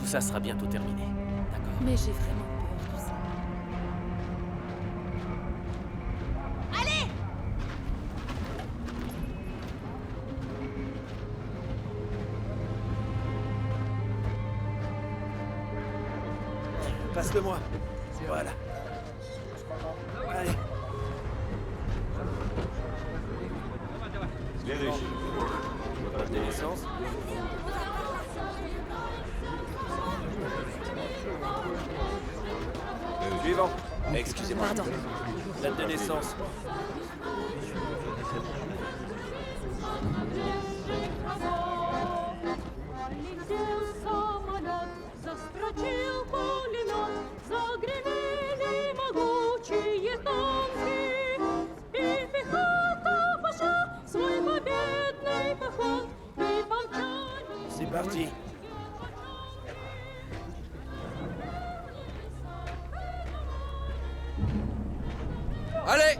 Tout ça sera bientôt terminé. D'accord. Mais j'ai vraiment peur, tu sais. Allez! Passe-le-moi. Voilà. Allez. Следующий. Date de naissance. Suivant. Excusez-moi. Pardon. Date de naissance. Полетел самолет, застрочил пулемет, загремели могучие танки, и пехота пошла в свой победный поход, и помчались. C'est parti. Allez!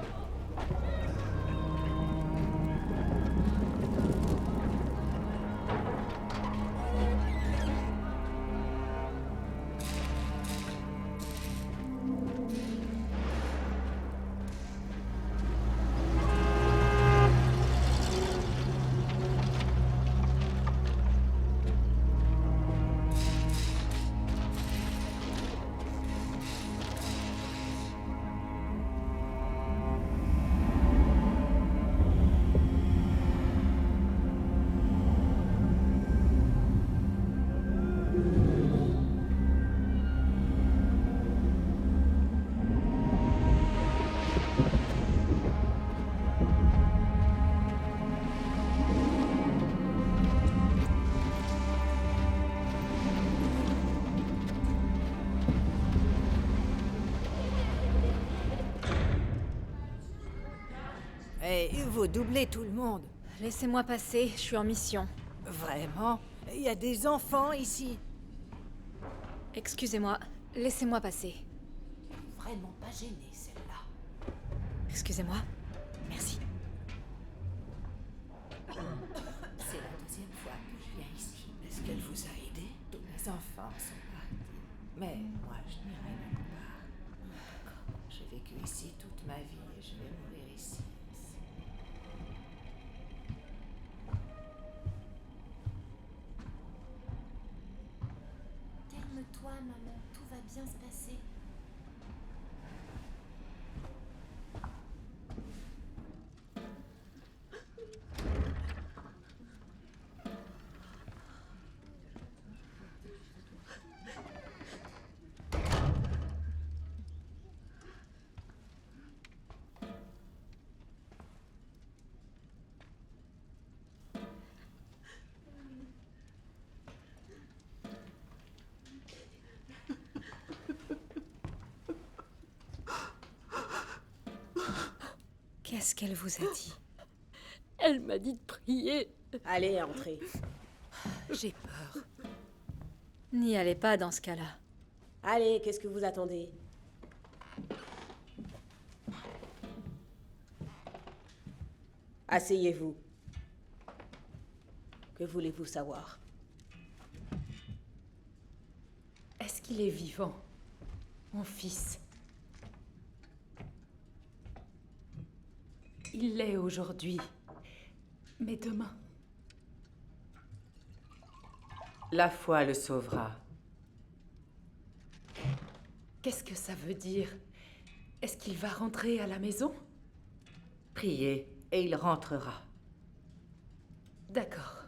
Eh, vous doublez tout le monde. Laissez-moi passer, je suis en mission. Vraiment? Il y a des enfants ici. Excusez-moi, laissez-moi passer. Vraiment pas gênée, celle-là. Excusez-moi. Merci. C'est la deuxième fois que je viens ici. Est-ce qu'elle vous a aidé? Tous mes enfants sont partis. Mais moi, je n'irai nulle part. J'ai vécu ici toute ma vie et je vais mourir ici. Calme-toi, maman. Tout va bien se passer. Qu'est-ce qu'elle vous a dit? Elle m'a dit de prier. Allez, entrez. J'ai peur. N'y allez pas dans ce cas-là. Allez, qu'est-ce que vous attendez? Asseyez-vous. Que voulez-vous savoir? Est-ce qu'il est vivant, mon fils? Il l'est aujourd'hui. Mais demain... La foi le sauvera. Qu'est-ce que ça veut dire? Est-ce qu'il va rentrer à la maison? Priez et il rentrera. D'accord.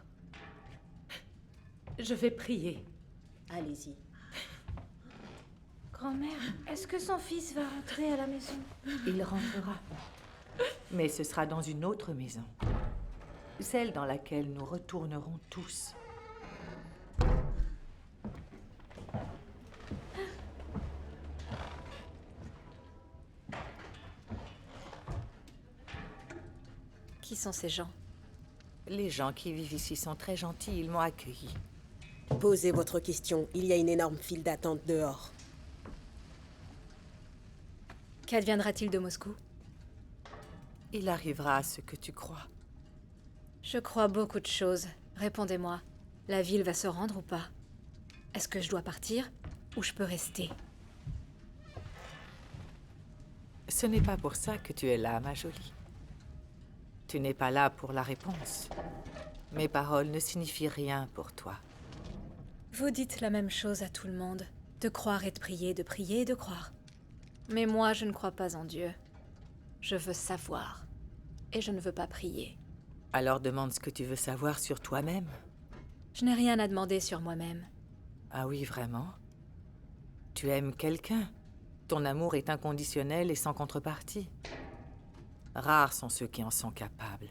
Je vais prier. Allez-y. Grand-mère, est-ce que son fils va rentrer à la maison? Il rentrera. Mais ce sera dans une autre maison. Celle dans laquelle nous retournerons tous. Qui sont ces gens? Les gens qui vivent ici sont très gentils, ils m'ont accueilli. Posez votre question. Il y a une énorme file d'attente dehors. Qu'adviendra-t-il de Moscou? Il arrivera à ce que tu crois. Je crois beaucoup de choses. Répondez-moi. La ville va se rendre ou pas? Est-ce que je dois partir ou je peux rester? Ce n'est pas pour ça que tu es là, ma jolie. Tu n'es pas là pour la réponse. Mes paroles ne signifient rien pour toi. Vous dites la même chose à tout le monde. De croire et de prier et de croire. Mais moi, je ne crois pas en Dieu. Je veux savoir. Et je ne veux pas prier. Alors demande ce que tu veux savoir sur toi-même. Je n'ai rien à demander sur moi-même. Ah oui, vraiment? Tu aimes quelqu'un? Ton amour est inconditionnel et sans contrepartie. Rares sont ceux qui en sont capables.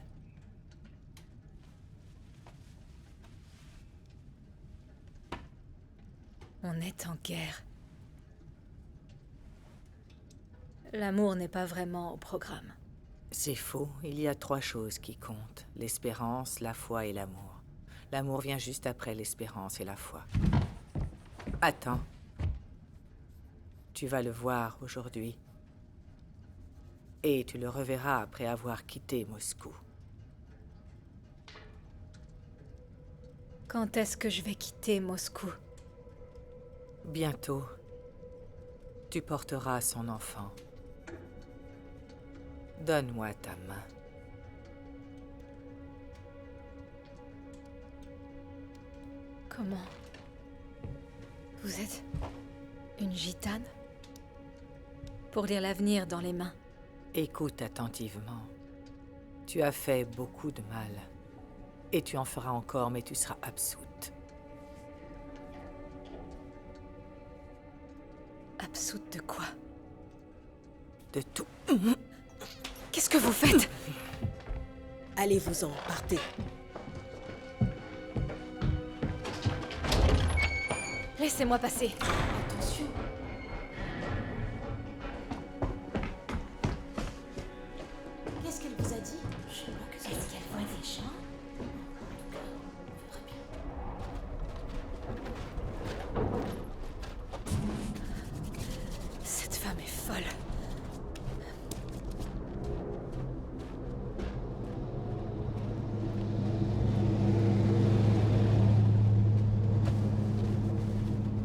On est en guerre. L'amour n'est pas vraiment au programme. C'est faux. Il y a 3 choses qui comptent. L'espérance, la foi et l'amour. L'amour vient juste après l'espérance et la foi. Attends. Tu vas le voir aujourd'hui. Et tu le reverras après avoir quitté Moscou. Quand est-ce que je vais quitter Moscou? Bientôt, tu porteras son enfant. Donne-moi ta main. Comment? Vous êtes une gitane? Pour lire l'avenir dans les mains. Écoute attentivement. Tu as fait beaucoup de mal. Et tu en feras encore, mais tu seras absoute. Absoute de quoi? De tout. Qu'est-ce que vous faites? Allez-vous-en, partez. Laissez-moi passer. Attention. Qu'est-ce qu'elle vous a dit? Je crois que c'est ce qu'elle voit des gens. En tout cas, on verra bien. Cette femme est folle.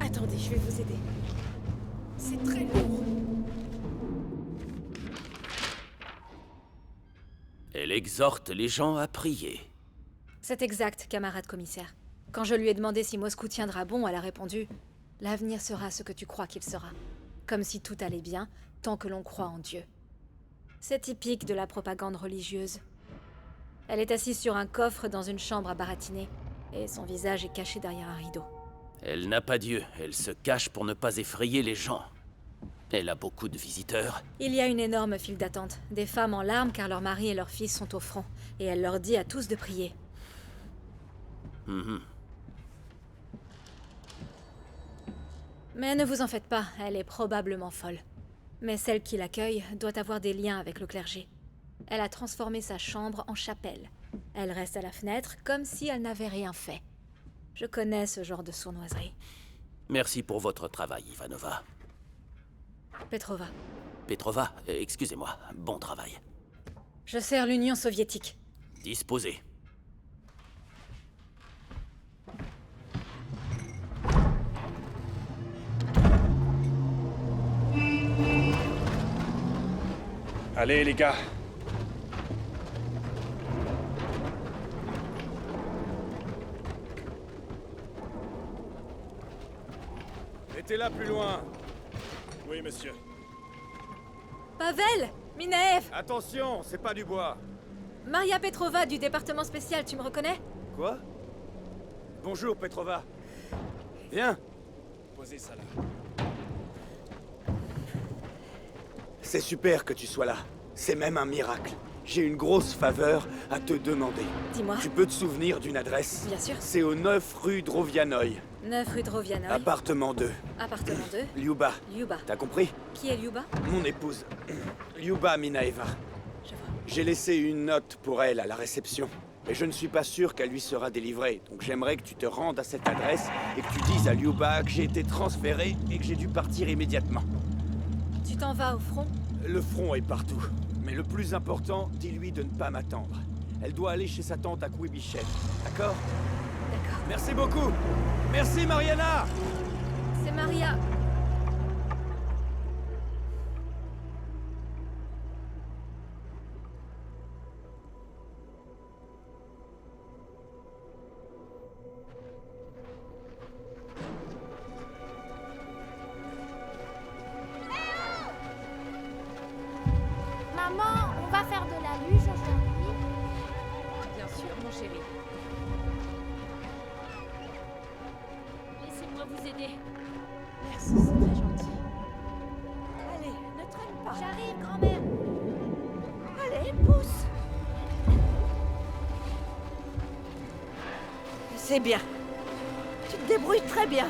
Attendez, je vais vous aider. C'est très lourd. Elle exhorte les gens à prier. C'est exact, camarade commissaire. Quand je lui ai demandé si Moscou tiendra bon, elle a répondu « L'avenir sera ce que tu crois qu'il sera. » Comme si tout allait bien, tant que l'on croit en Dieu. C'est typique de la propagande religieuse. Elle est assise sur un coffre dans une chambre à baratiner, et son visage est caché derrière un rideau. Elle n'a pas Dieu, elle se cache pour ne pas effrayer les gens. Elle a beaucoup de visiteurs. Il y a une énorme file d'attente, des femmes en larmes car leurs maris et leurs fils sont au front, et elle leur dit à tous de prier. Mais ne vous en faites pas, elle est probablement folle. Mais celle qui l'accueille doit avoir des liens avec le clergé. Elle a transformé sa chambre en chapelle. Elle reste à la fenêtre comme si elle n'avait rien fait. Je connais ce genre de sournoiserie. Merci pour votre travail, Ivanova. Petrova, Petrova, excusez-moi, bon travail. je sers l'Union soviétique. Disposez. Allez les gars. Mettez-la plus loin. Oui, monsieur. Pavel! Minaev! Attention, c'est pas du bois. Maria Petrova du département spécial, tu me reconnais? Quoi? Bonjour, Petrova. Viens. Posez ça là. C'est super que tu sois là. C'est même un miracle. J'ai une grosse faveur à te demander. Dis-moi. Tu peux te souvenir d'une adresse? Bien sûr. C'est au 9 rue Drovianoï. 9 rue Drovianoï. Appartement 2. Appartement 2. Liuba. Liuba. T'as compris? Qui est Liuba? Mon épouse. Liuba Minaeva. Je vois. J'ai laissé une note pour elle à la réception. Mais je ne suis pas sûr qu'elle lui sera délivrée. Donc j'aimerais que tu te rendes à cette adresse et que tu dises à Liuba que j'ai été transféré et que j'ai dû partir immédiatement. Tu t'en vas au front? Le front est partout. Mais le plus important, dis-lui de ne pas m'attendre. Elle doit aller chez sa tante à Kouibichev. D'accord? D'accord. Merci beaucoup. Merci, Mariana. C'est Maria. Maman, on va faire de la luge aujourd'hui. Bien sûr, mon chéri. Laissez-moi vous aider. Merci, c'est très gentil. Allez, ne traîne pas. J'arrive, grand-mère. Allez, pousse. C'est bien. Tu te débrouilles très bien.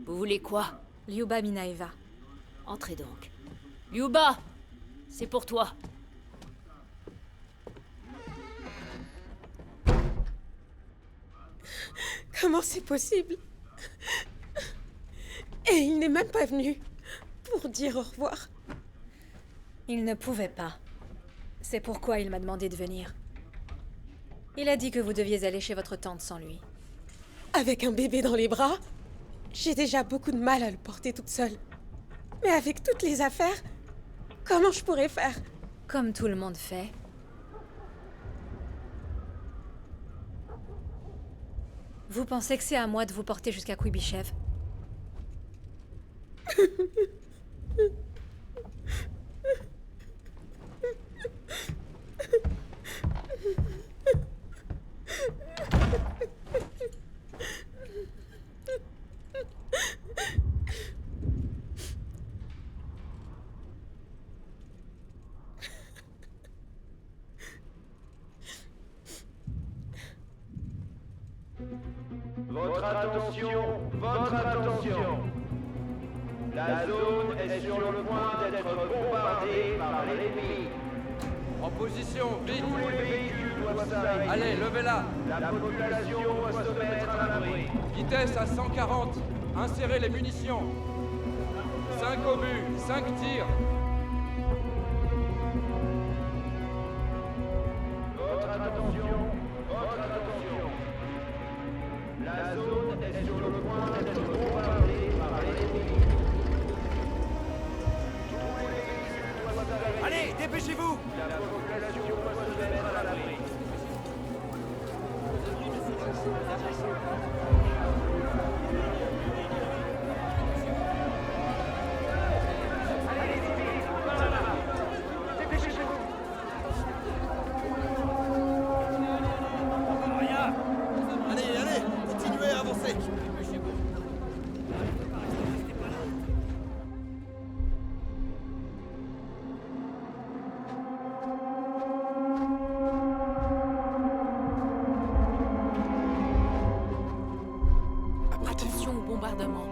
Vous voulez quoi? Liuba Minaeva. Entrez donc. Liuba! C'est pour toi. Comment c'est possible? Et il n'est même pas venu pour dire au revoir. Il ne pouvait pas. C'est pourquoi il m'a demandé de venir. Il a dit que vous deviez aller chez votre tante sans lui. Avec un bébé dans les bras, j'ai déjà beaucoup de mal à le porter toute seule. Mais avec toutes les affaires, comment je pourrais faire? Comme tout le monde fait. Vous pensez que c'est à moi de vous porter jusqu'à Kuibychev? Votre attention, votre attention. La zone est sur le point d'être bombardée par l'ennemi. En position, vite. Tous les véhicules doivent s'arrêter. Allez, levez-la. La population doit se mettre à l'abri. Vitesse à 140. Insérez les munitions. 5 obus, 5 tirs. Votre attention, votre attention. La zone est sur le point d'être bombardée par l'ennemi. Tous les véhicules doivent s'arrêter. Allez, dépêchez-vous. La population doit se mettre à l'abri. Allez, allez, continuez à avancer. Attention au bombardement.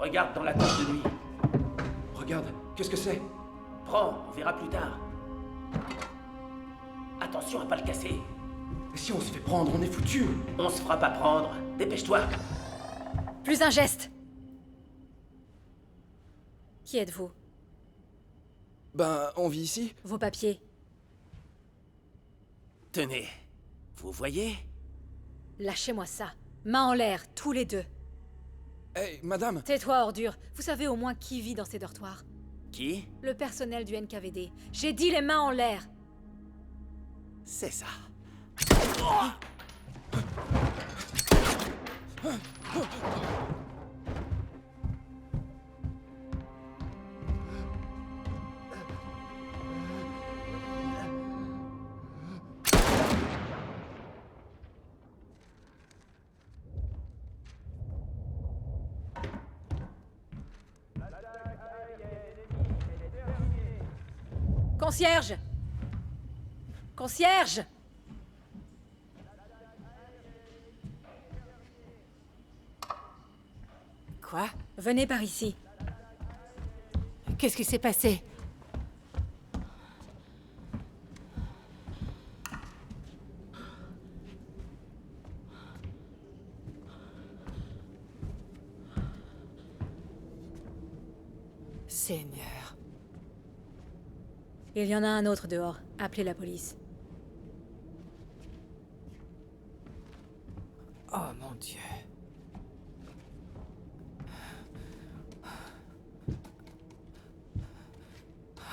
Regarde dans la tente de nuit. Regarde, qu'est-ce que c'est? Prends, on verra plus tard. Attention à pas le casser. Et si on se fait prendre, on est foutu. On se fera pas prendre. Dépêche-toi. Plus un geste. Qui êtes-vous? Ben, on vit ici? Vos papiers. Tenez, vous voyez? Lâchez-moi ça. Main en l'air, tous les deux. Hey, madame! Tais-toi, ordure. Vous savez au moins qui vit dans ces dortoirs? Qui? Le personnel du NKVD. J'ai dit les mains en l'air. C'est ça. Concierge! Concierge! Quoi? Venez par ici. Qu'est-ce qui s'est passé? Seigneur. Il y en a un autre dehors. Appelez la police. Oh mon Dieu.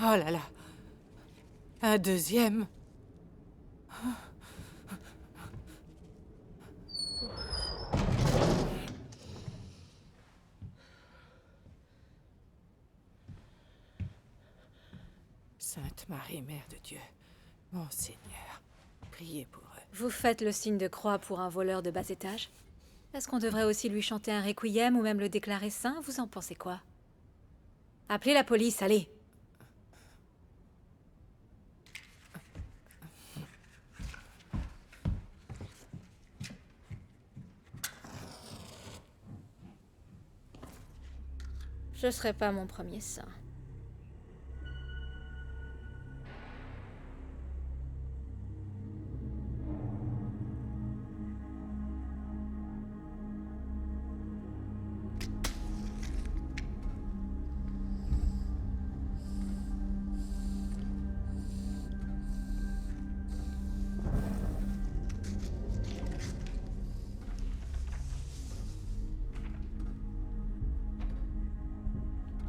Oh là là. Un deuxième. Sainte Marie, Mère de Dieu, mon Seigneur, priez pour eux. Vous faites le signe de croix pour un voleur de bas étage? Est-ce qu'on devrait aussi lui chanter un requiem ou même le déclarer saint? Vous en pensez quoi? Appelez la police, allez! Je serai pas mon premier saint.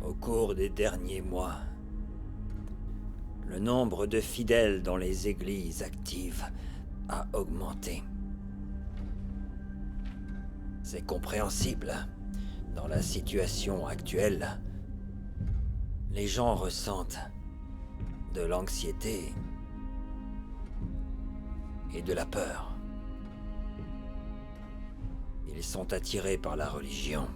Au cours des derniers mois, le nombre de fidèles dans les églises actives a augmenté. C'est compréhensible. Dans la situation actuelle, les gens ressentent de l'anxiété et de la peur. Ils sont attirés par la religion.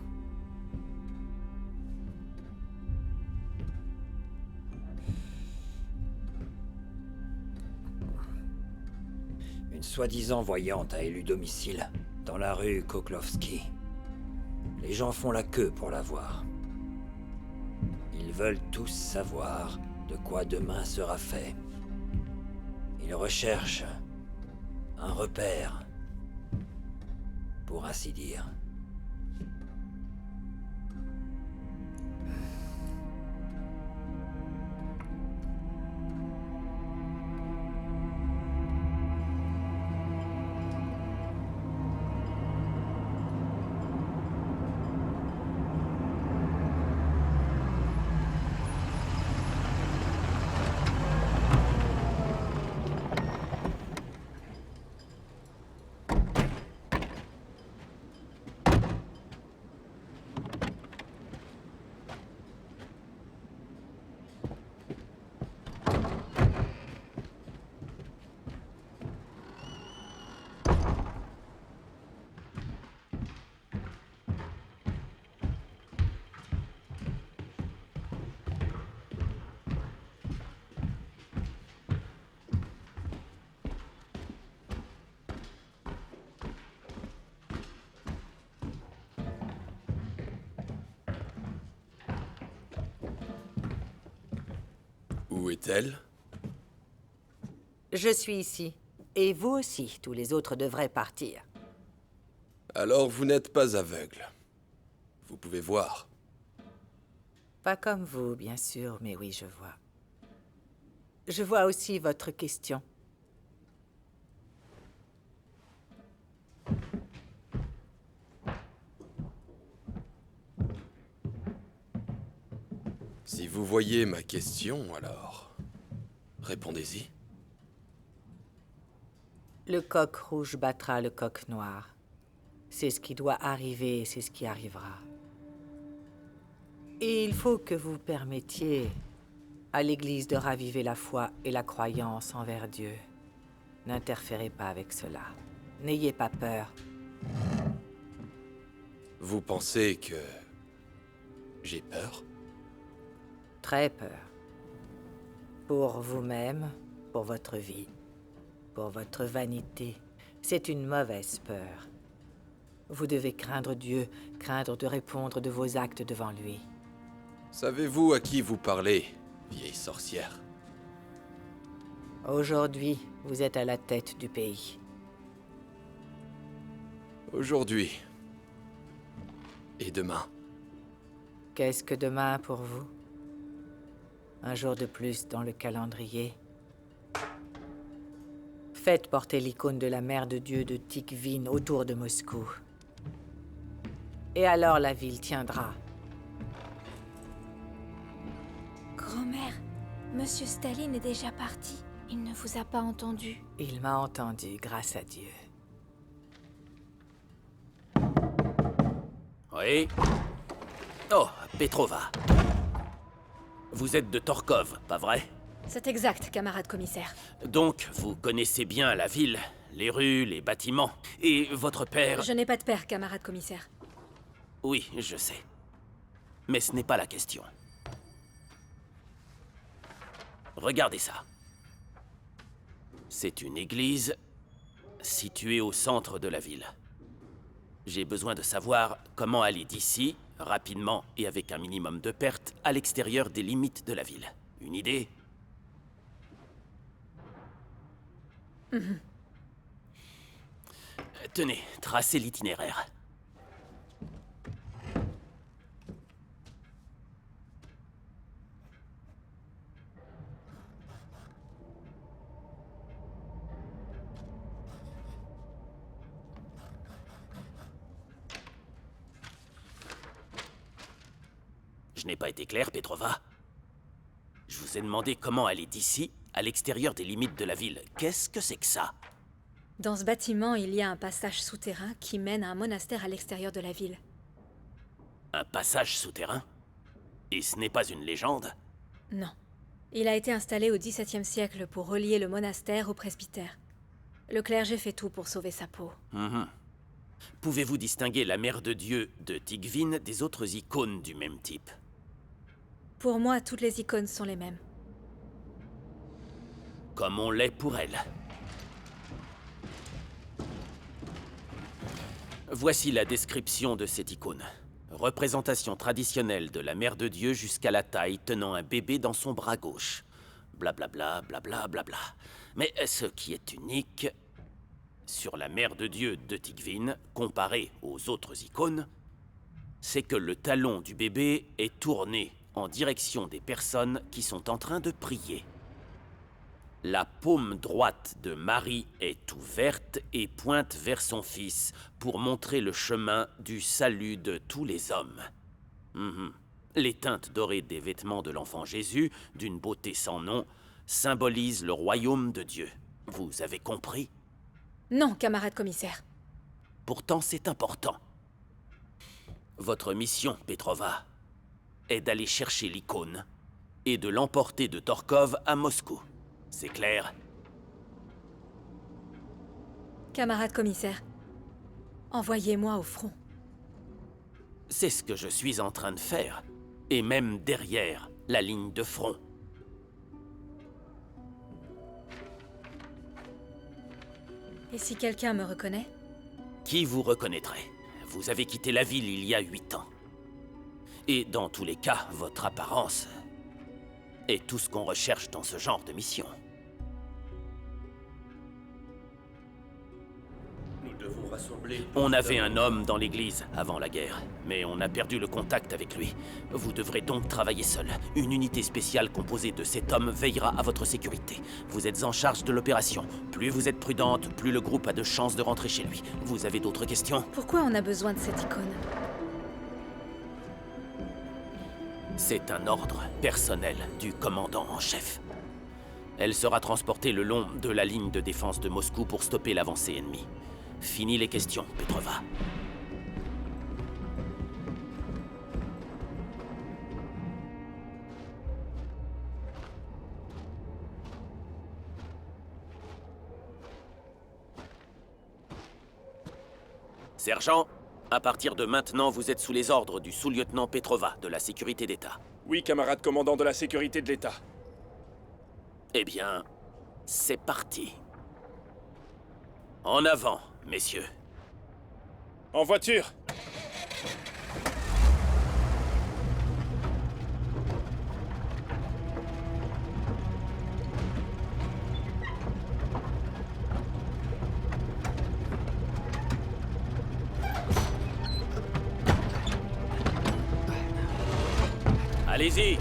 Une soi-disant voyante a élu domicile dans la rue Koklowski. Les gens font la queue pour la voir. Ils veulent tous savoir de quoi demain sera fait. Ils recherchent un repère, pour ainsi dire. Où est-elle? Je suis ici. Et vous aussi, tous les autres devraient partir. Alors vous n'êtes pas aveugle. Vous pouvez voir. Pas comme vous, bien sûr, mais oui, je vois. Je vois aussi votre question. Si vous voyez ma question, alors... répondez-y. Le coq rouge battra le coq noir. C'est ce qui doit arriver et c'est ce qui arrivera. Et il faut que vous permettiez à l'Église de raviver la foi et la croyance envers Dieu. N'interférez pas avec cela. N'ayez pas peur. Vous pensez que... j'ai peur? Très peur. Pour vous-même, pour votre vie, pour votre vanité. C'est une mauvaise peur. Vous devez craindre Dieu, craindre de répondre de vos actes devant lui. Savez-vous à qui vous parlez, vieille sorcière? Aujourd'hui, vous êtes à la tête du pays. Aujourd'hui. Et demain. Qu'est-ce que demain pour vous? Un jour de plus dans le calendrier. Faites porter l'icône de la Mère de Dieu de Tikvin autour de Moscou. Et alors la ville tiendra. Grand-mère, Monsieur Staline est déjà parti. Il ne vous a pas entendu. Il m'a entendu, grâce à Dieu. Oui? Oh, Petrova. Vous êtes de Torkov, pas vrai? C'est exact, camarade commissaire. Donc, vous connaissez bien la ville, les rues, les bâtiments. Et votre père... Je n'ai pas de père, camarade commissaire. Oui, je sais. Mais ce n'est pas la question. Regardez ça. C'est une église située au centre de la ville. J'ai besoin de savoir comment aller d'ici, rapidement et avec un minimum de pertes, à l'extérieur des limites de la ville. Une idée? Tenez, tracez l'itinéraire. Je n'ai pas été clair, Petrova. Je vous ai demandé comment aller d'ici, à l'extérieur des limites de la ville. Qu'est-ce que c'est que ça? Dans ce bâtiment, il y a un passage souterrain qui mène à un monastère à l'extérieur de la ville. Un passage souterrain? Et ce n'est pas une légende? Non. Il a été installé au XVIIe siècle pour relier le monastère au presbytère. Le clergé fait tout pour sauver sa peau. Pouvez-vous distinguer la Mère de Dieu de Tikvin des autres icônes du même type? Pour moi, toutes les icônes sont les mêmes. Comme on l'est pour elle. Voici la description de cette icône. Représentation traditionnelle de la Mère de Dieu jusqu'à la taille tenant un bébé dans son bras gauche. Blablabla, blablabla, blabla. Mais ce qui est unique sur la Mère de Dieu de Tikvin, comparé aux autres icônes, c'est que le talon du bébé est tourné en direction des personnes qui sont en train de prier. La paume droite de Marie est ouverte et pointe vers son fils pour montrer le chemin du salut de tous les hommes. Les teintes dorées des vêtements de l'enfant Jésus, d'une beauté sans nom, symbolisent le royaume de Dieu. Vous avez compris? Non, camarade commissaire. Pourtant, c'est important. Votre mission, Petrova, est d'aller chercher l'icône et de l'emporter de Torkov à Moscou. C'est clair? Camarade commissaire, envoyez-moi au front. C'est ce que je suis en train de faire, et même derrière la ligne de front. Et si quelqu'un me reconnaît? Qui vous reconnaîtrait? Vous avez quitté la ville il y a 8 ans. Et dans tous les cas, votre apparence est tout ce qu'on recherche dans ce genre de mission. Nous devons rassembler... On avait un homme dans l'église avant la guerre, mais on a perdu le contact avec lui. Vous devrez donc travailler seul. Une unité spéciale composée de cet homme veillera à votre sécurité. Vous êtes en charge de l'opération. Plus vous êtes prudente, plus le groupe a de chances de rentrer chez lui. Vous avez d'autres questions? Pourquoi on a besoin de cette icône? C'est un ordre personnel du commandant en chef. Elle sera transportée le long de la ligne de défense de Moscou pour stopper l'avancée ennemie. Fini les questions, Petrova. Sergent, à partir de maintenant, vous êtes sous les ordres du sous-lieutenant Petrova de la sécurité d'État. Oui, camarade commandant de la sécurité de l'État. Eh bien, c'est parti. En avant, messieurs. En voiture! Allez-y!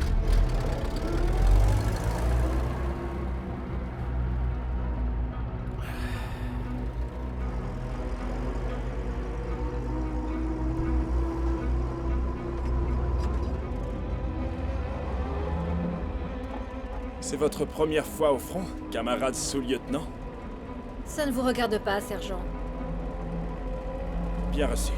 C'est votre première fois au front, camarade sous-lieutenant? Ça ne vous regarde pas, sergent. Bien reçu.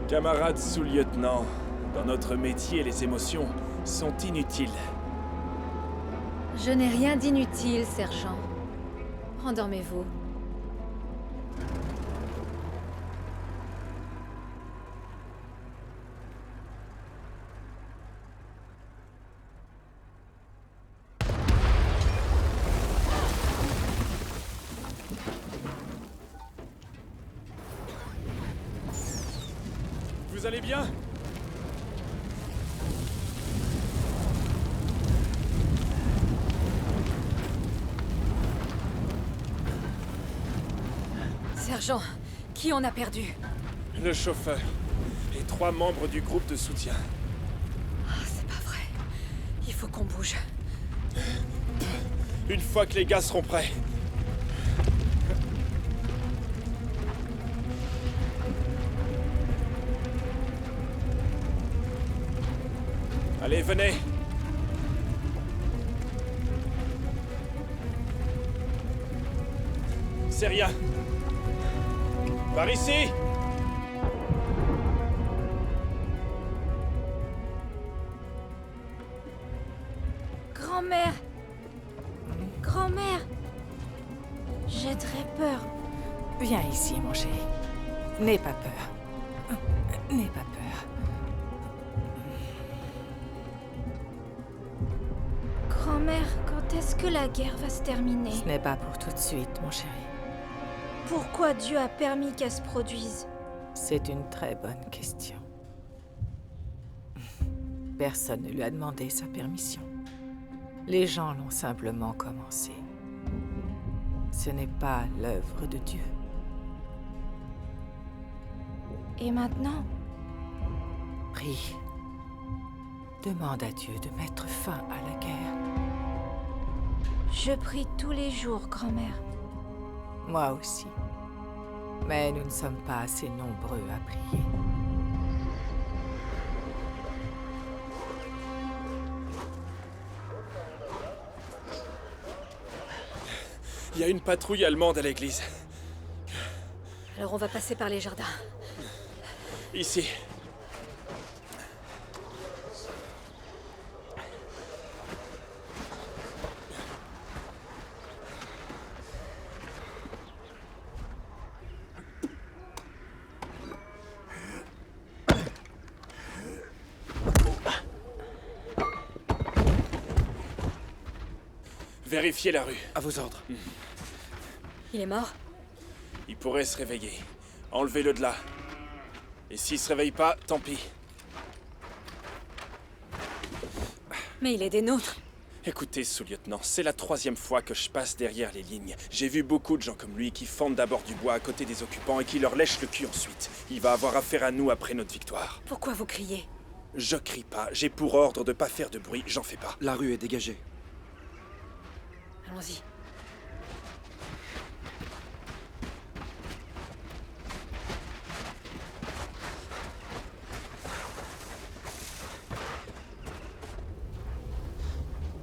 Camarade sous-lieutenant, dans notre métier, les émotions sont inutiles. Je n'ai rien d'inutile, sergent. Rendormez-vous. Vous allez bien? Sergent, qui on a perdu? Le chauffeur et 3 membres du groupe de soutien. Ah, c'est pas vrai. Il faut qu'on bouge. Une fois que les gars seront prêts. Allez, venez. C'est rien. Par ici. Grand-mère. Grand-mère. J'ai très peur. Viens ici, mon chéri. N'aie pas peur. N'aie pas peur. Grand-mère, quand est-ce que la guerre va se terminer? Ce n'est pas pour tout de suite, mon chéri. Pourquoi Dieu a permis qu'elle se produise? C'est une très bonne question. Personne ne lui a demandé sa permission. Les gens l'ont simplement commencé. Ce n'est pas l'œuvre de Dieu. Et maintenant? Prie. Demande à Dieu de mettre fin à la guerre. Je prie tous les jours, grand-mère. Moi aussi. Mais nous ne sommes pas assez nombreux à prier. Il y a une patrouille allemande à l'église. Alors on va passer par les jardins. Ici. Vérifiez la rue. À vos ordres. Il est mort? Il pourrait se réveiller. Enlevez-le de là. Et s'il se réveille pas, tant pis. Mais il est des nôtres. Écoutez, sous-lieutenant, c'est la 3e fois que je passe derrière les lignes. J'ai vu beaucoup de gens comme lui qui fendent d'abord du bois à côté des occupants et qui leur lèchent le cul ensuite. Il va avoir affaire à nous après notre victoire. Pourquoi vous criez? Je crie pas, j'ai pour ordre de pas faire de bruit, j'en fais pas. La rue est dégagée. Allons-y.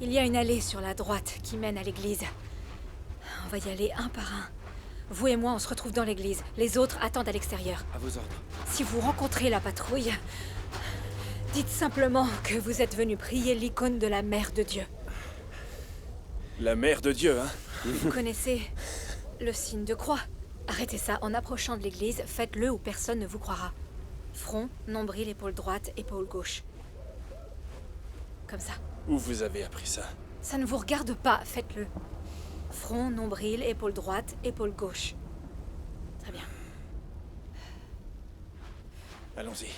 Il y a une allée sur la droite qui mène à l'église. On va y aller un par un. Vous et moi, on se retrouve dans l'église. Les autres attendent à l'extérieur. À vos ordres. Si vous rencontrez la patrouille, dites simplement que vous êtes venu prier l'icône de la Mère de Dieu. La Mère de Dieu, hein? Vous connaissez le signe de croix? Arrêtez ça. En approchant de l'église, faites-le ou personne ne vous croira. Front, nombril, épaule droite, épaule gauche. Comme ça. Où vous avez appris ça? Ça ne vous regarde pas, faites-le. Front, nombril, épaule droite, épaule gauche. Très bien. Allons-y.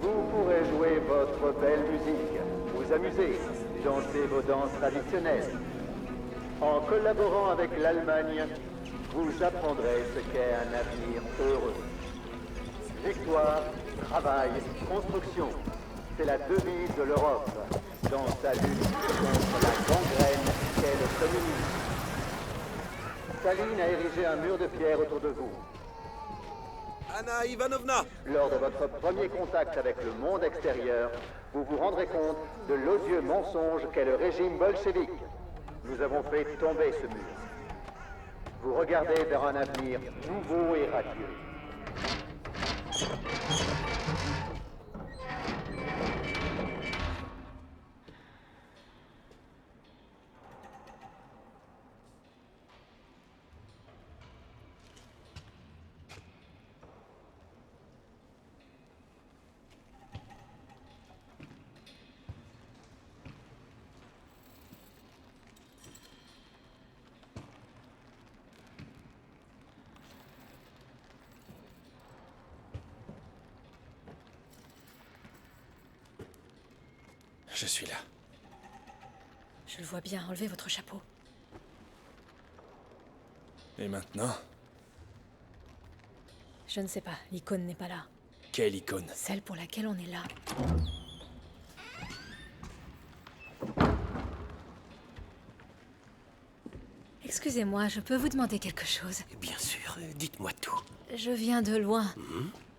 Vous pourrez jouer votre belle musique, vous amuser, danser vos danses traditionnelles. En collaborant avec l'Allemagne, vous apprendrez ce qu'est un avenir heureux. Victoire, travail, construction, c'est la devise de l'Europe dans sa lutte contre la gangrène qu'est le communisme. Staline a érigé un mur de pierre autour de vous. Anna Ivanovna! Lors de votre premier contact avec le monde extérieur, vous vous rendrez compte de l'odieux mensonge qu'est le régime bolchevique. Nous avons fait tomber ce mur. Vous regardez vers un avenir nouveau et radieux. Je suis là. Je le vois bien, enlevez votre chapeau. Et maintenant? Je ne sais pas, l'icône n'est pas là. Quelle icône? Celle pour laquelle on est là. Excusez-moi, je peux vous demander quelque chose? Bien sûr, dites-moi tout. Je viens de loin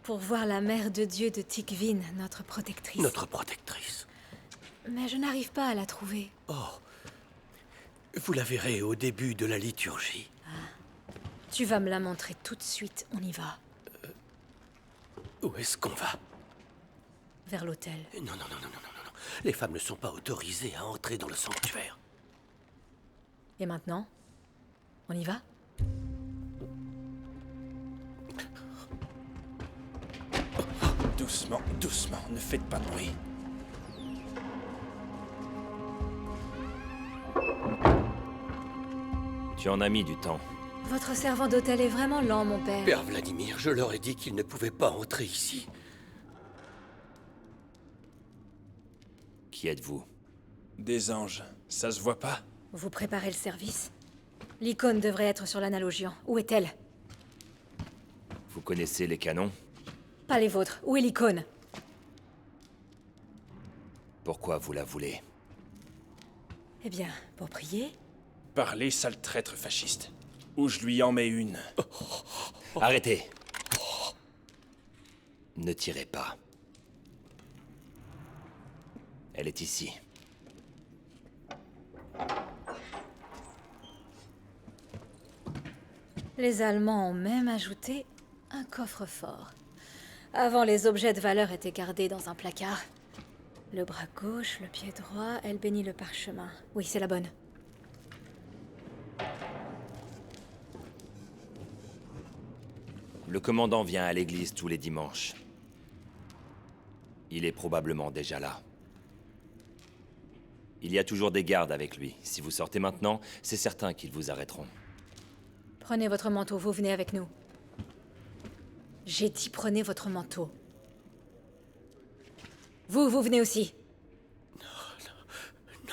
pour voir la Mère de Dieu de Tikvin, notre protectrice. Notre protectrice. Mais je n'arrive pas à la trouver. Oh. Vous la verrez au début de la liturgie. Tu vas me la montrer tout de suite, on y va. Où est-ce qu'on va? Vers l'autel. Non. Les femmes ne sont pas autorisées à entrer dans le sanctuaire. Et maintenant? On y va? Doucement, doucement, ne faites pas de bruit. Tu en as mis du temps. Votre servant d'hôtel est vraiment lent, mon père. Père Vladimir, je leur ai dit qu'ils ne pouvaient pas entrer ici. Qui êtes-vous? Des anges, ça se voit pas? Vous préparez le service? L'icône devrait être sur l'analogian. Où est-elle? Vous connaissez les canons? Pas les vôtres. Où est l'icône? Pourquoi vous la voulez? Eh bien, pour prier? Parlez, sale traître fasciste. Ou je lui en mets une. Arrêtez! Ne tirez pas. Elle est ici. Les Allemands ont même ajouté un coffre-fort. Avant, les objets de valeur étaient gardés dans un placard. Le bras gauche, le pied droit, elle bénit le parchemin. Oui, c'est la bonne. Le commandant vient à l'église tous les dimanches. Il est probablement déjà là. Il y a toujours des gardes avec lui. Si vous sortez maintenant, c'est certain qu'ils vous arrêteront. Prenez votre manteau, vous venez avec nous. J'ai dit prenez votre manteau. Vous venez aussi.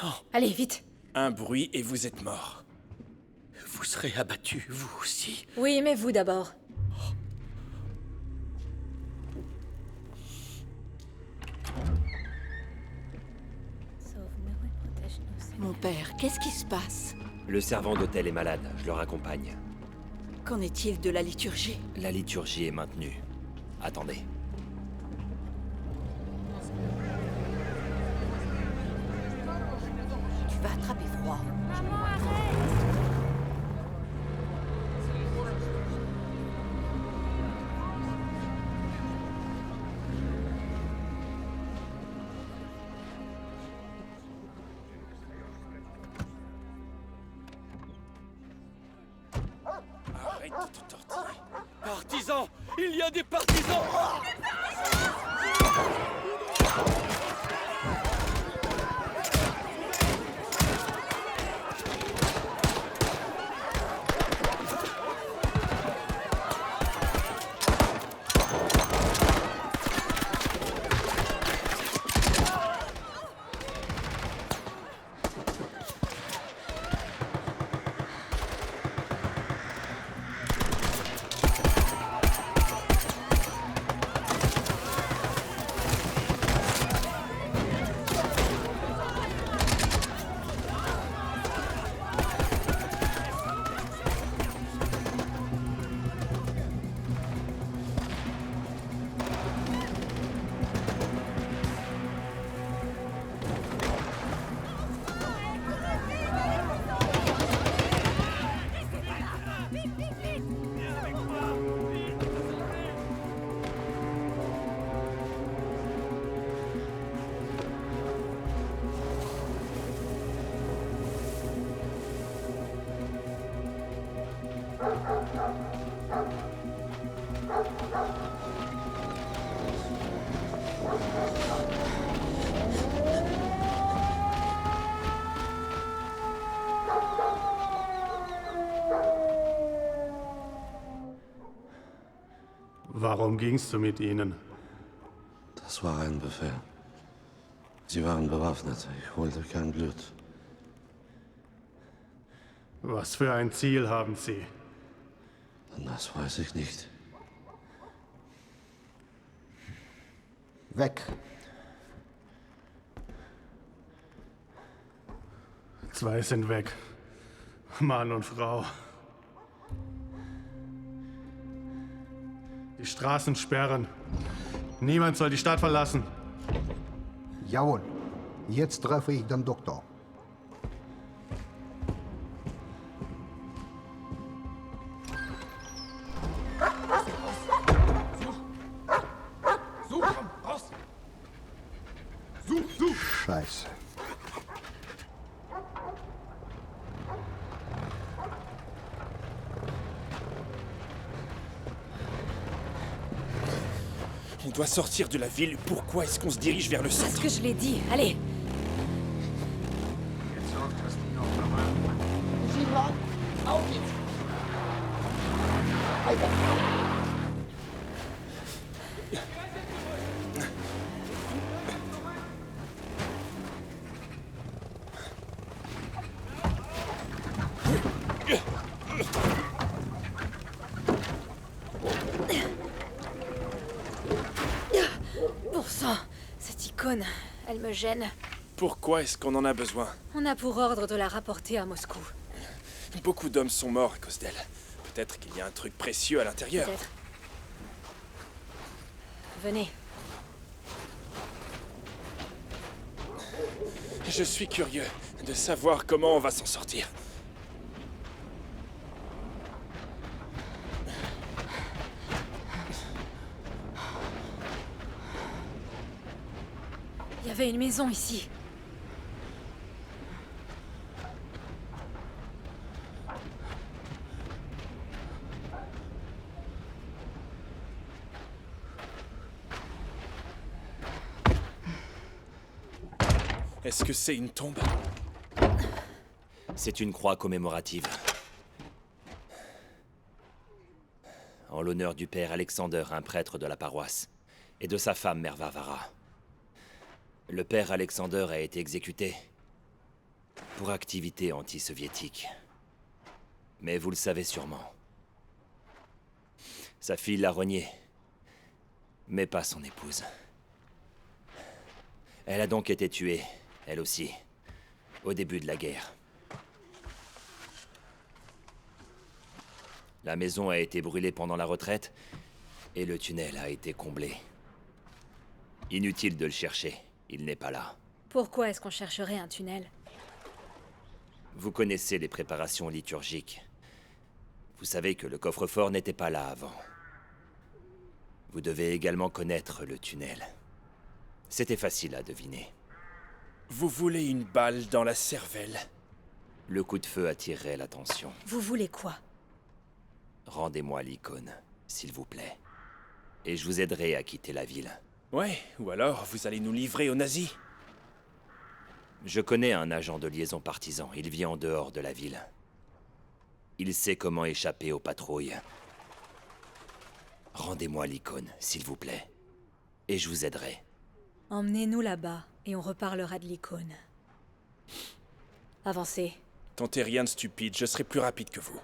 Non. Allez, vite. Un bruit et vous êtes mort. Vous serez abattu, vous aussi. Oui, mais vous d'abord. Mon père, qu'est-ce qui se passe? Le servant d'hôtel est malade, je le raccompagne. Qu'en est-il de la liturgie? La liturgie est maintenue. Attendez. Tu vas attraper froid. Arrête de te tortiller. Partisans! Il y a des partisans! Warum gingst du mit ihnen? Das war ein Befehl. Sie waren bewaffnet. Ich holte kein Blut. Was für ein Ziel haben sie? Das weiß ich nicht. Weg. Zwei sind weg. Mann und Frau. Die Straßen sperren. Niemand soll die Stadt verlassen. Jawohl. Jetzt treffe ich den Doktor. Scheiße. On doit sortir de la ville. Pourquoi est-ce qu'on se dirige vers le centre? Parce que je l'ai dit. Allez. Bon sang, cette icône, elle me gêne. Pourquoi est-ce qu'on en a besoin? On a pour ordre de la rapporter à Moscou. Beaucoup d'hommes sont morts à cause d'elle. Peut-être qu'il y a un truc précieux à l'intérieur. Peut-être. Venez. Je suis curieux de savoir comment on va s'en sortir. Il y avait une maison ici. Est-ce que c'est une tombe? C'est une croix commémorative. En l'honneur du père Alexander, un prêtre de la paroisse, et de sa femme Mère Varvara. Le père Alexander a été exécuté pour activité anti-soviétique. Mais vous le savez sûrement. Sa fille l'a renié, mais pas son épouse. Elle a donc été tuée, elle aussi, au début de la guerre. La maison a été brûlée pendant la retraite, et le tunnel a été comblé. Inutile de le chercher, il n'est pas là. Pourquoi est-ce qu'on chercherait un tunnel? Vous connaissez les préparations liturgiques. Vous savez que le coffre-fort n'était pas là avant. Vous devez également connaître le tunnel. C'était facile à deviner. Vous voulez une balle dans la cervelle? Le coup de feu attirerait l'attention. Vous voulez quoi? Rendez-moi l'icône, s'il vous plaît. Et je vous aiderai à quitter la ville. Ouais, ou alors vous allez nous livrer aux nazis. Je connais un agent de liaison partisan. Il vit en dehors de la ville. Il sait comment échapper aux patrouilles. Rendez-moi l'icône, s'il vous plaît. Et je vous aiderai. Emmenez-nous là-bas, et on reparlera de l'icône. Avancez. Tentez rien de stupide, je serai plus rapide que vous.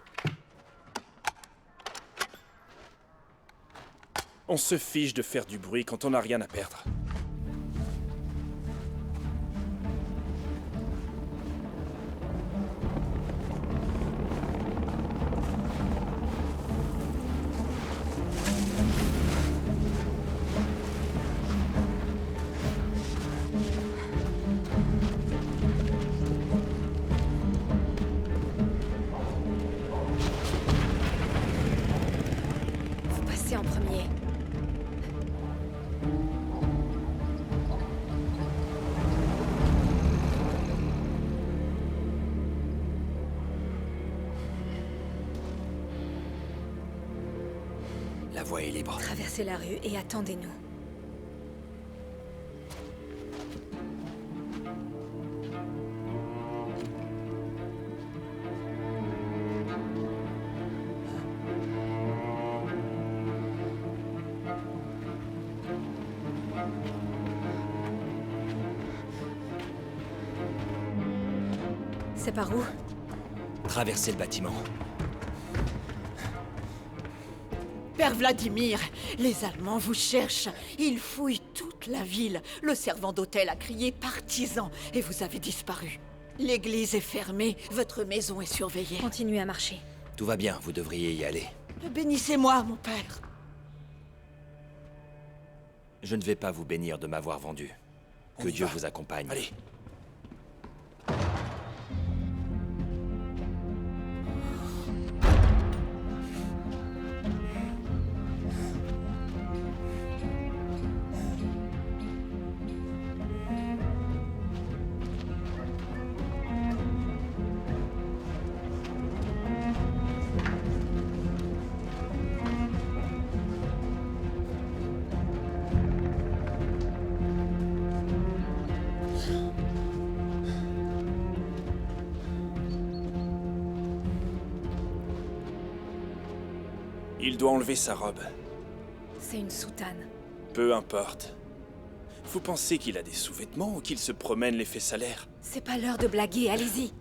On se fiche de faire du bruit quand on n'a rien à perdre. Vous passez en premier. La voie est libre. Traversez la rue et attendez-nous. C'est par où? Traversez le bâtiment. Père Vladimir, les Allemands vous cherchent. Ils fouillent toute la ville. Le servant d'hôtel a crié partisan et vous avez disparu. L'église est fermée, votre maison est surveillée. Continuez à marcher. Tout va bien, vous devriez y aller. Bénissez-moi, mon père. Je ne vais pas vous bénir de m'avoir vendu. Que Dieu vous accompagne. Allez. Il doit enlever sa robe. C'est une soutane. Peu importe. Vous pensez qu'il a des sous-vêtements ou qu'il se promène les fesses à l'air? C'est pas l'heure de blaguer, allez-y.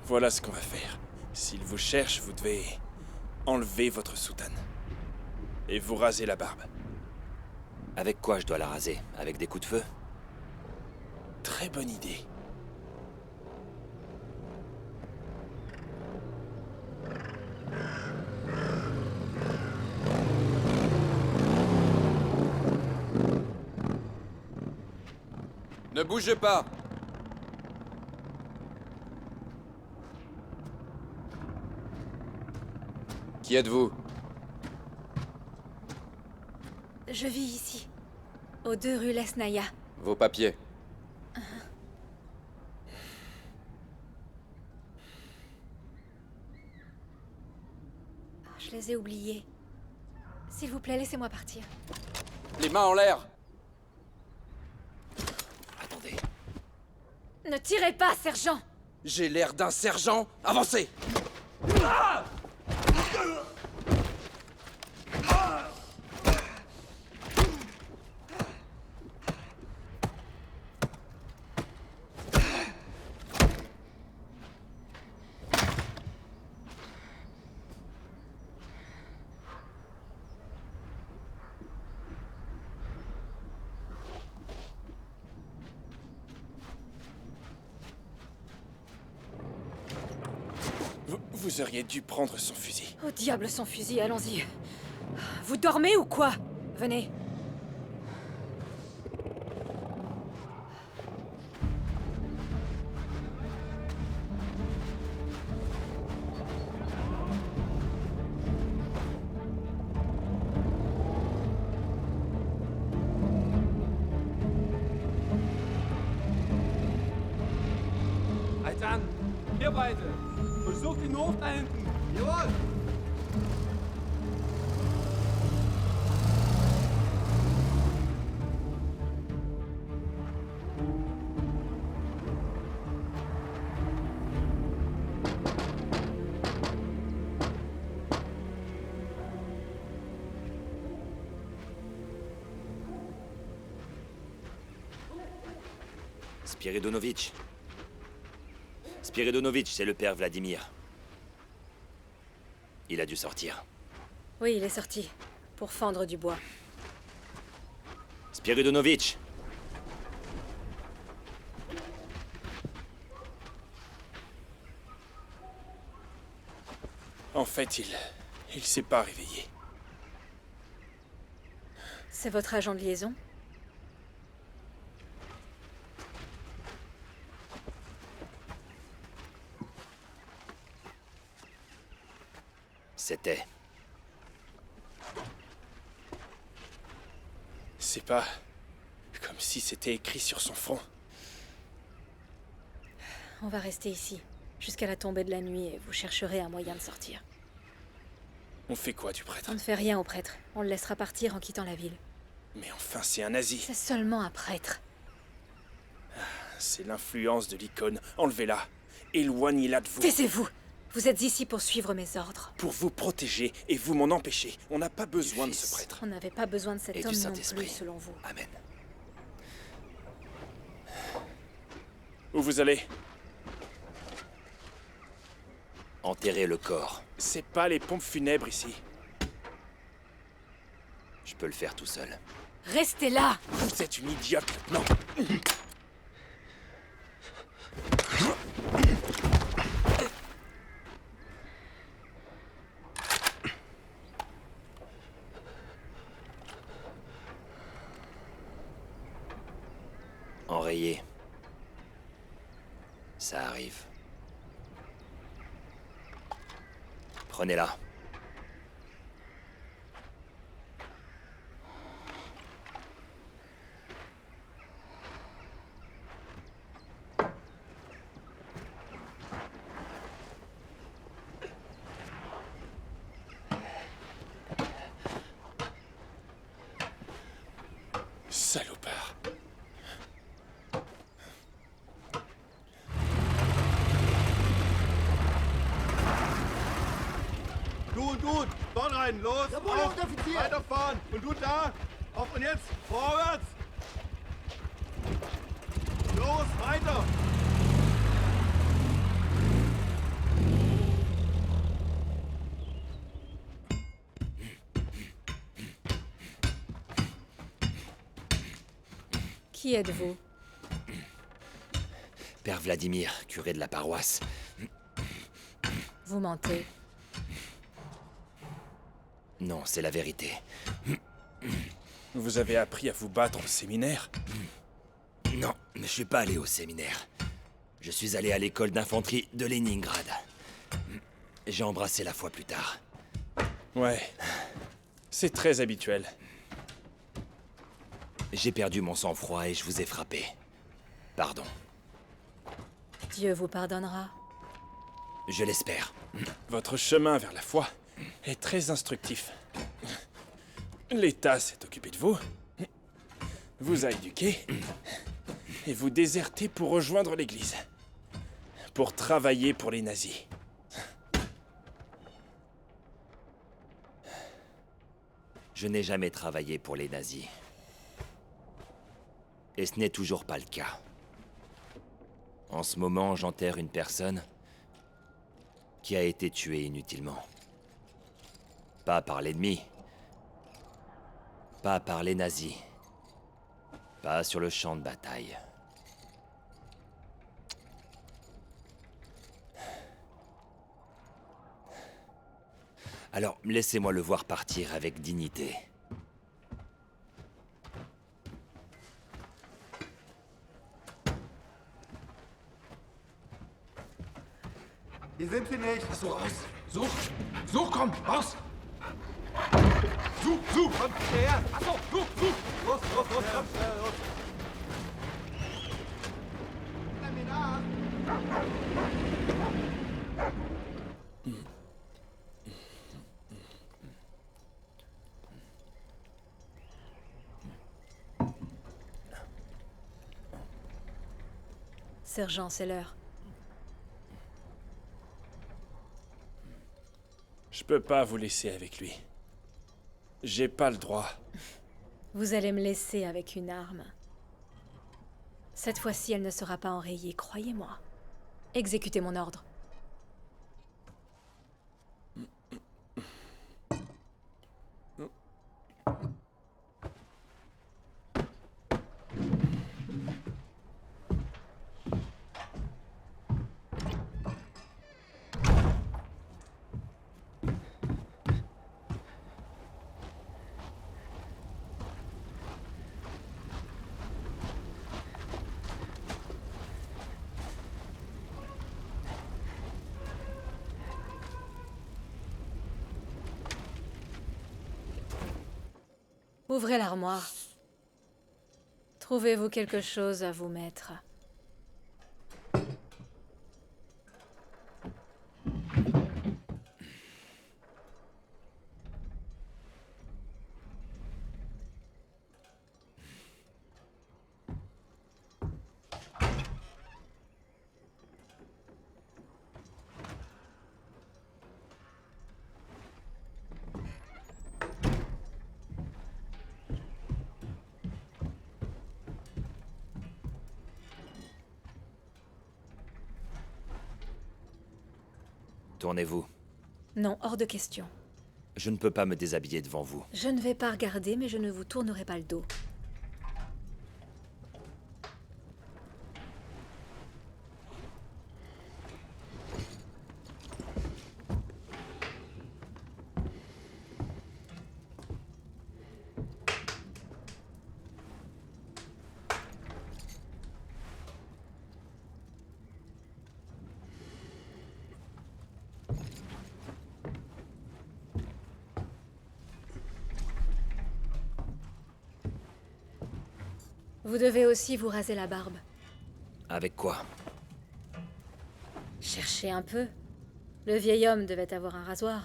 Voilà ce qu'on va faire. S'il vous cherche, vous devez enlever votre soutane. Et vous raser la barbe. Avec quoi je dois la raser? Avec des coups de feu? Très bonne idée. Ne bougez pas! Qui êtes-vous? Je vis ici, aux 2 rue Lesnaya. Vos papiers. Je les ai oubliés. S'il vous plaît, laissez-moi partir. Les mains en l'air! Attendez. Ne tirez pas, sergent! J'ai l'air d'un sergent! Avancez! Vous auriez dû prendre son fusil. Au diable son fusil, allons-y. Vous dormez ou quoi? Venez. Halt an! Ihr beide! Versucht den Hof da hinten! Jawohl! Spiridonovitch. Spiridonovitch, c'est le père Vladimir. Il a dû sortir. Oui, il est sorti. Pour fendre du bois. Spiridonovitch! En fait, il s'est pas réveillé. C'est votre agent de liaison? C'était. C'est pas comme si c'était écrit sur son front. On va rester ici, jusqu'à la tombée de la nuit, et vous chercherez un moyen de sortir. On fait quoi du prêtre? On ne fait rien au prêtre. On le laissera partir en quittant la ville. Mais enfin, c'est un nazi. C'est seulement un prêtre. C'est l'influence de l'icône. Enlevez-la. Éloignez-la de vous. Taisez-vous! Vous êtes ici pour suivre mes ordres. Pour vous protéger et vous m'en empêcher. On n'a pas besoin de ce prêtre. On n'avait pas besoin de cet Et homme du non Saint-Esprit. plus, selon vous. Amen. Où vous allez? Enterrer le corps. C'est pas les pompes funèbres ici. Je peux le faire tout seul. Restez là! Vous êtes une idiote, non? Enrayé. Ça arrive. Prenez-la. Salopard. Gut, vorn rein, los! Auf, weiterfahren! Und du da! Auf und jetzt! Vorwärts! Los, weiter! Qui êtes-vous? Père Vladimir, curé de la paroisse. Vous mentez. Non, c'est la vérité. Vous avez appris à vous battre au séminaire? Non, je suis pas allé au séminaire. Je suis allé à l'école d'infanterie de Leningrad. J'ai embrassé la foi plus tard. Ouais. C'est très habituel. J'ai perdu mon sang-froid et je vous ai frappé. Pardon. Dieu vous pardonnera. Je l'espère. Votre chemin vers la foi est très instructif. L'État s'est occupé de vous, vous a éduqué, et vous désertez pour rejoindre l'Église. Pour travailler pour les nazis. Je n'ai jamais travaillé pour les nazis. Et ce n'est toujours pas le cas. En ce moment, j'enterre une personne qui a été tuée inutilement. Pas par l'ennemi. Pas par les nazis. Pas sur le champ de bataille. Alors, laissez-moi le voir partir avec dignité. Hier sind sie nicht. Hast du raus? Such, komm, raus! Such, komm, her! Achso, such! Los, komm! Nimm mir nach! Sergent, c'est l'heure. Je peux pas vous laisser avec lui. J'ai pas le droit. Vous allez me laisser avec une arme. Cette fois-ci, elle ne sera pas enrayée, croyez-moi. Exécutez mon ordre. Ouvrez l'armoire. Trouvez-vous quelque chose à vous mettre? Tournez-vous. Non, hors de question. Je ne peux pas me déshabiller devant vous. Je ne vais pas regarder, mais je ne vous tournerai pas le dos. Vous devez aussi vous raser la barbe. Avec quoi? Cherchez un peu. Le vieil homme devait avoir un rasoir.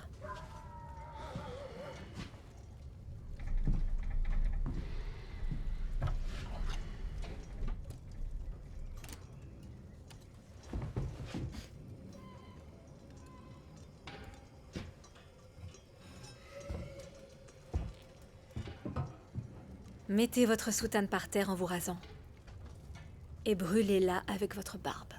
Mettez votre soutane par terre en vous rasant. Et brûlez-la avec votre barbe.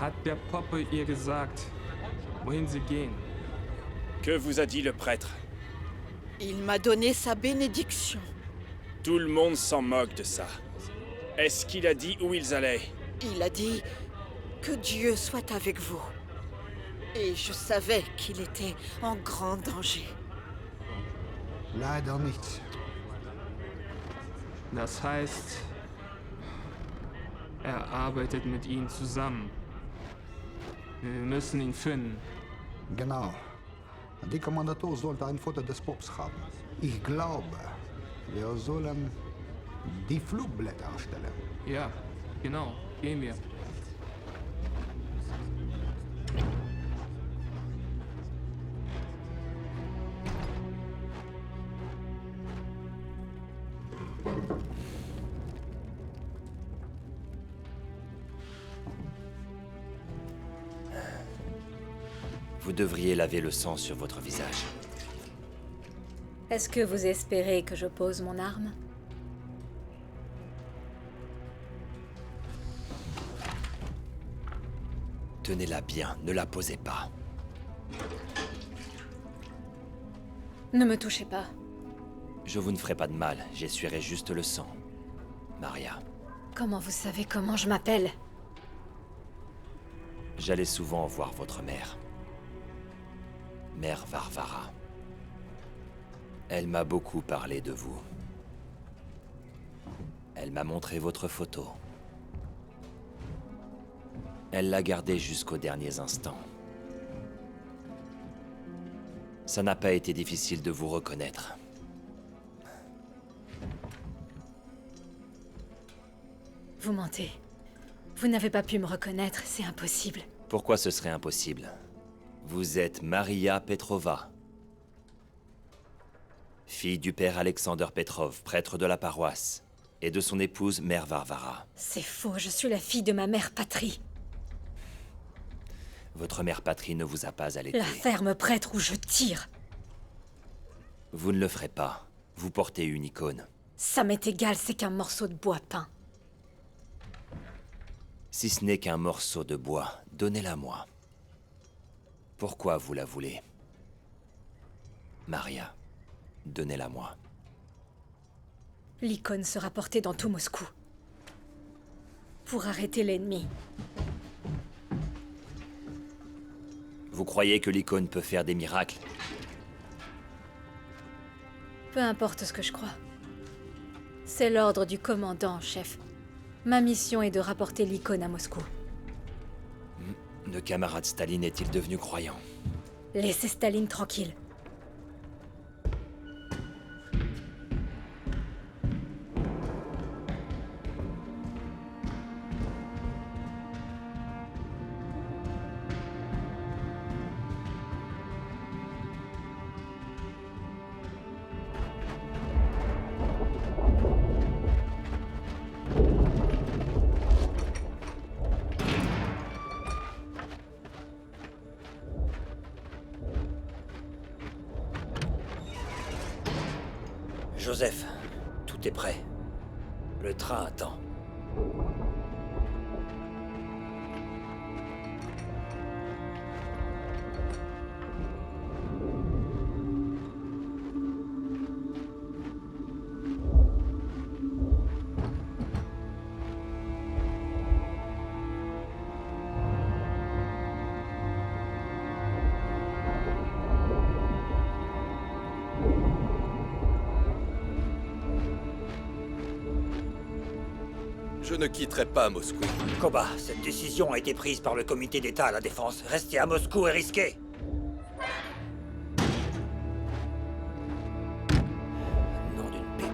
hat der Poppe ihr gesagt, wohin sie gehen? Que vous a dit le prêtre? Il m'a donné sa bénédiction. Tout le monde s'en moque de ça. Est-ce qu'il a dit où ils allaient? Il a dit que Dieu soit avec vous. Et je savais qu'il était en grand danger. Leider nicht. Das heißt, er arbeitet mit ihnen zusammen. Wir müssen ihn finden. Genau. Die Kommandatur sollte ein Foto des Pops haben. Ich glaube, wir sollen die Flugblätter erstellen. Ja, genau. Gehen wir. Vous devriez laver le sang sur votre visage. Est-ce que vous espérez que je pose mon arme? Tenez-la bien, ne la posez pas. Ne me touchez pas. Je vous ne ferai pas de mal, j'essuierai juste le sang. Maria. Comment vous savez comment je m'appelle? J'allais souvent voir votre mère. Mère Varvara. Elle m'a beaucoup parlé de vous. Elle m'a montré votre photo. Elle l'a gardée jusqu'aux derniers instants. Ça n'a pas été difficile de vous reconnaître. Vous mentez. Vous n'avez pas pu me reconnaître, c'est impossible. Pourquoi ce serait impossible? Vous êtes Maria Petrova, fille du père Alexander Petrov, prêtre de la paroisse, et de son épouse, mère Varvara. C'est faux, je suis la fille de ma mère patrie. Votre mère patrie ne vous a pas allaité. La ferme prêtre où je tire. Vous ne le ferez pas. Vous portez une icône. Ça m'est égal, c'est qu'un morceau de bois peint. Si ce n'est qu'un morceau de bois, donnez-la moi. Pourquoi vous la voulez? Maria, donnez-la moi. L'icône sera portée dans tout Moscou. Pour arrêter l'ennemi. Vous croyez que l'icône peut faire des miracles? Peu importe ce que je crois. C'est l'ordre du commandant, chef. Ma mission est de rapporter l'icône à Moscou. Le camarade Staline est-il devenu croyant? Laissez Staline tranquille. Joseph, tout est prêt. Le train attend. Je ne quitterai pas Moscou. Koba, cette décision a été prise par le comité d'État à la Défense. Rester à Moscou est risqué. Nom d'une pipe.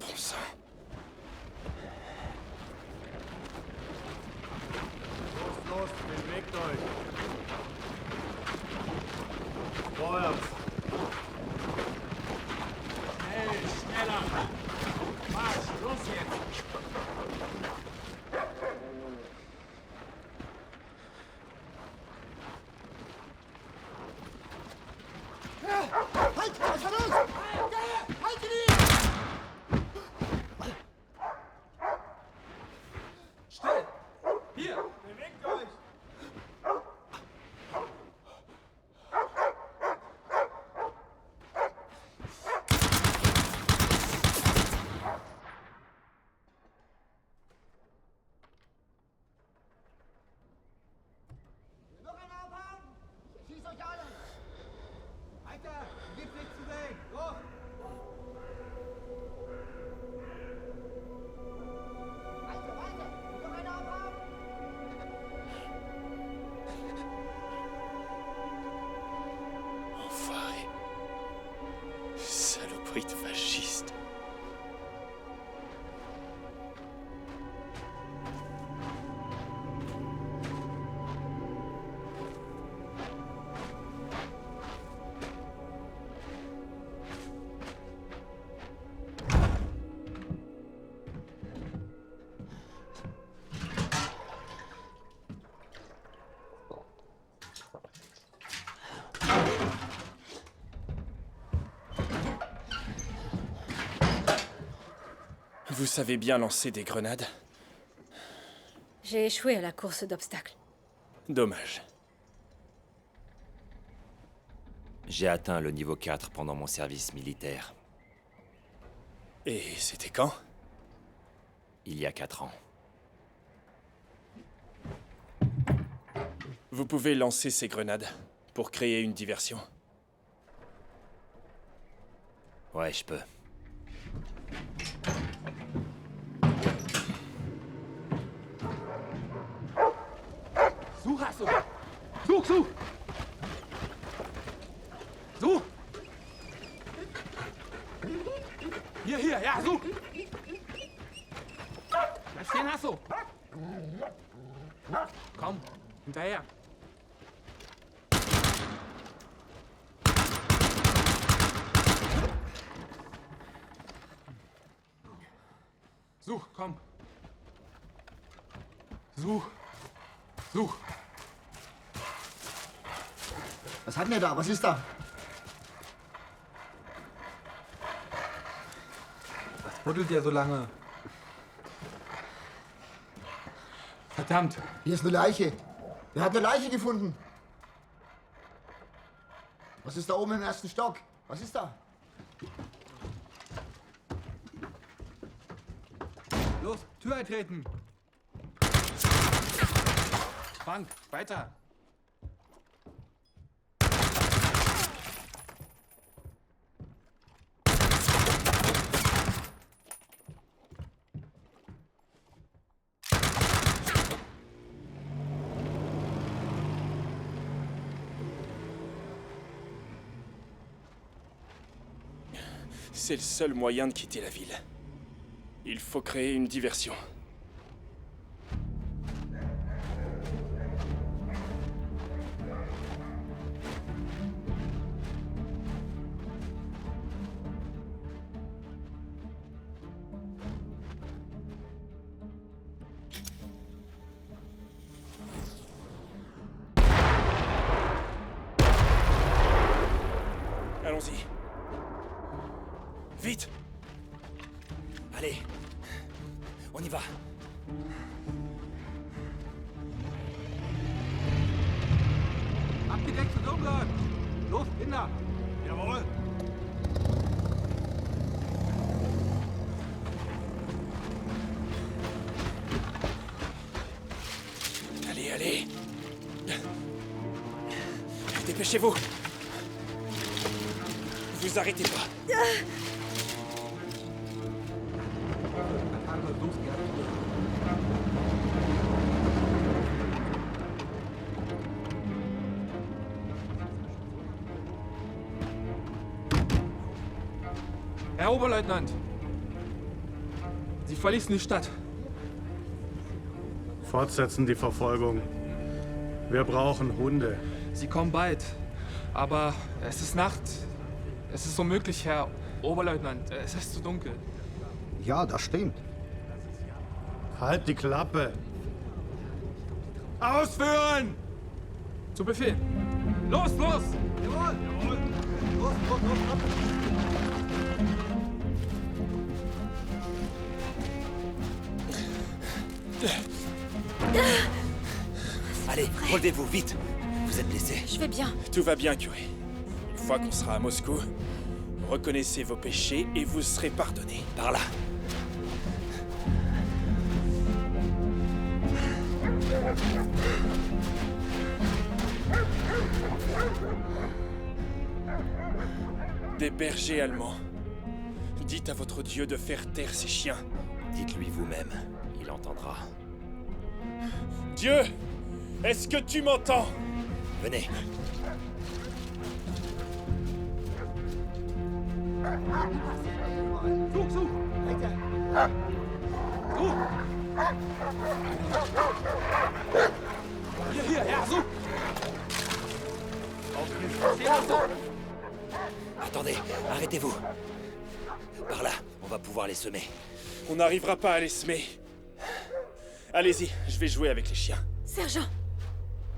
Bon sang. Los, bewegt euch! Vorwärts! Schnell, schneller! Marsch, los jetzt! Hypocrite fasciste. Vous savez bien lancer des grenades? J'ai échoué à la course d'obstacles. Dommage. J'ai atteint le niveau 4 pendant mon service militaire. Et c'était quand? Il y a 4 ans. Vous pouvez lancer ces grenades pour créer une diversion. Ouais, je peux. Such, hast du! Such, such! Such! Hier, ja, such! Da stehen hast du! Komm, hinterher! Such, komm! Such! Such! Was hat denn der da? Was ist da? Was buddelt ihr so lange? Verdammt! Hier ist eine Leiche. Wer hat eine Leiche gefunden? Was ist da oben im ersten Stock? Was ist da? Los, Tür eintreten! Frank, weiter! C'est le seul moyen de quitter la ville. Il faut créer une diversion. Allons-y. Vite! Allez, on y va. Abgedeckt und umgehört! Los, Kinder! Jawohl! Allez, allez! Dépêchez-vous! Vous arrêtez pas! Herr Oberleutnant! Sie verließen die Stadt. Fortsetzen die Verfolgung. Wir brauchen Hunde. Sie kommen bald. Aber es ist Nacht. Es ist unmöglich, Herr Oberleutnant. Es ist zu dunkel. Ja, das stimmt. Halt die Klappe! Ausführen! Zu Befehl. Los, los! Jawohl! Jawohl! Los, los, los, los! Allez, relevez-vous, vite. Vous êtes blessé. Je vais bien. Tout va bien, curé. Une fois qu'on sera à Moscou, reconnaissez vos péchés et vous serez pardonnés. Par là. Des bergers allemands. Dites à votre Dieu de faire taire ces chiens. Dites-lui vous-même, il entendra. Dieu, est-ce que tu m'entends? Venez. Such, such! Hier, ja, such! Attendez, arrêtez-vous. Par là, on va pouvoir les semer. On n'arrivera pas à les semer. Allez-y, je vais jouer avec les chiens. Sergent!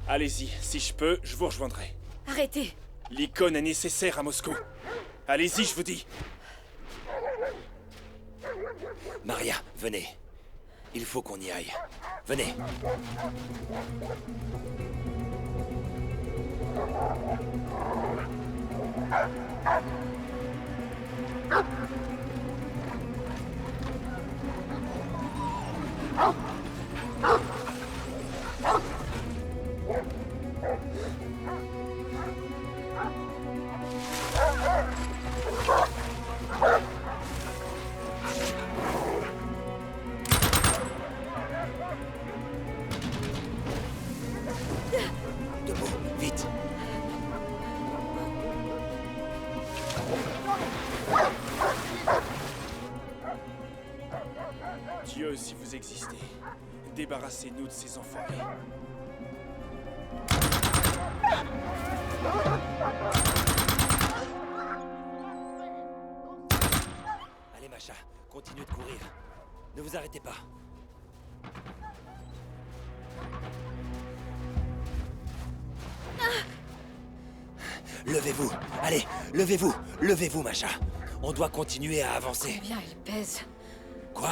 Allez-y, si je peux, je vous rejoindrai. Arrêtez! L'icône est nécessaire à Moscou. Allez-y, je vous dis. Maria, venez. Il faut qu'on y aille. Venez. Debout, vite. Dieu, si vous existez, débarrassez-nous de ces enfoirés. Allez, Masha, continuez de courir. Ne vous arrêtez pas. Levez-vous. Allez, levez-vous. Levez-vous, Masha. On doit continuer à avancer. Combien il pèse? Quoi?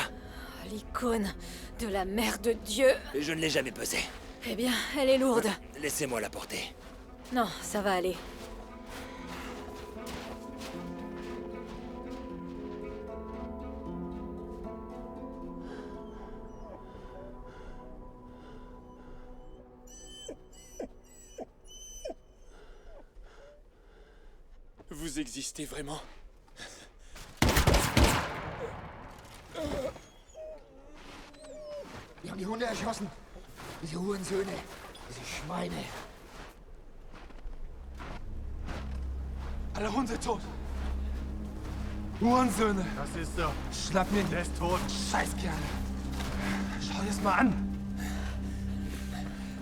L'icône de la mère de Dieu. Je ne l'ai jamais pesée. Eh bien, elle est lourde. Laissez-moi la porter. Non, ça va aller. Vous existez vraiment? Die haben die Hunde erschossen. Diese Hurensöhne. Diese Schweine. Alle Hunde tot! Hurensöhne! Das ist er. Schnapp mir ihn! Der ist tot. Scheißkerle! Schau dir das mal an!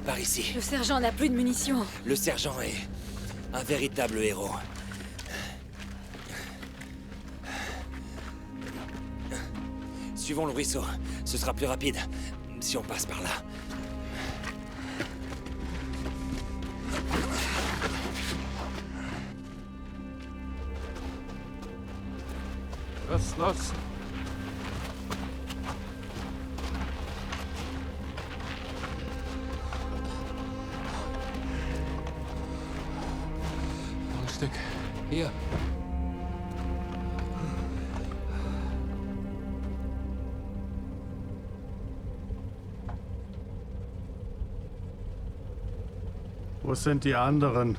Par ici. Le sergent n'a plus de munitions. Le sergent est un véritable héros. Suivons le ruisseau. Ce sera plus rapide si on passe par là. Los. Noch ein Stück. Hier. Wo sind die anderen?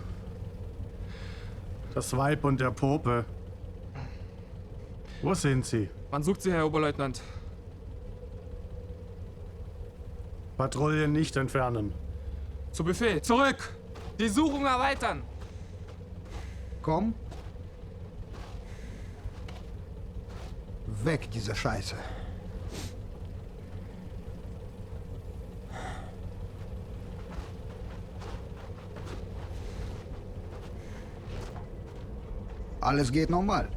Das Weib und der Pope. Wo sind sie? Man sucht sie, Herr Oberleutnant. Patrouillen nicht entfernen. Zu Befehl. Zurück! Die Suchung erweitern! Komm. Weg, diese Scheiße. Alles geht normal.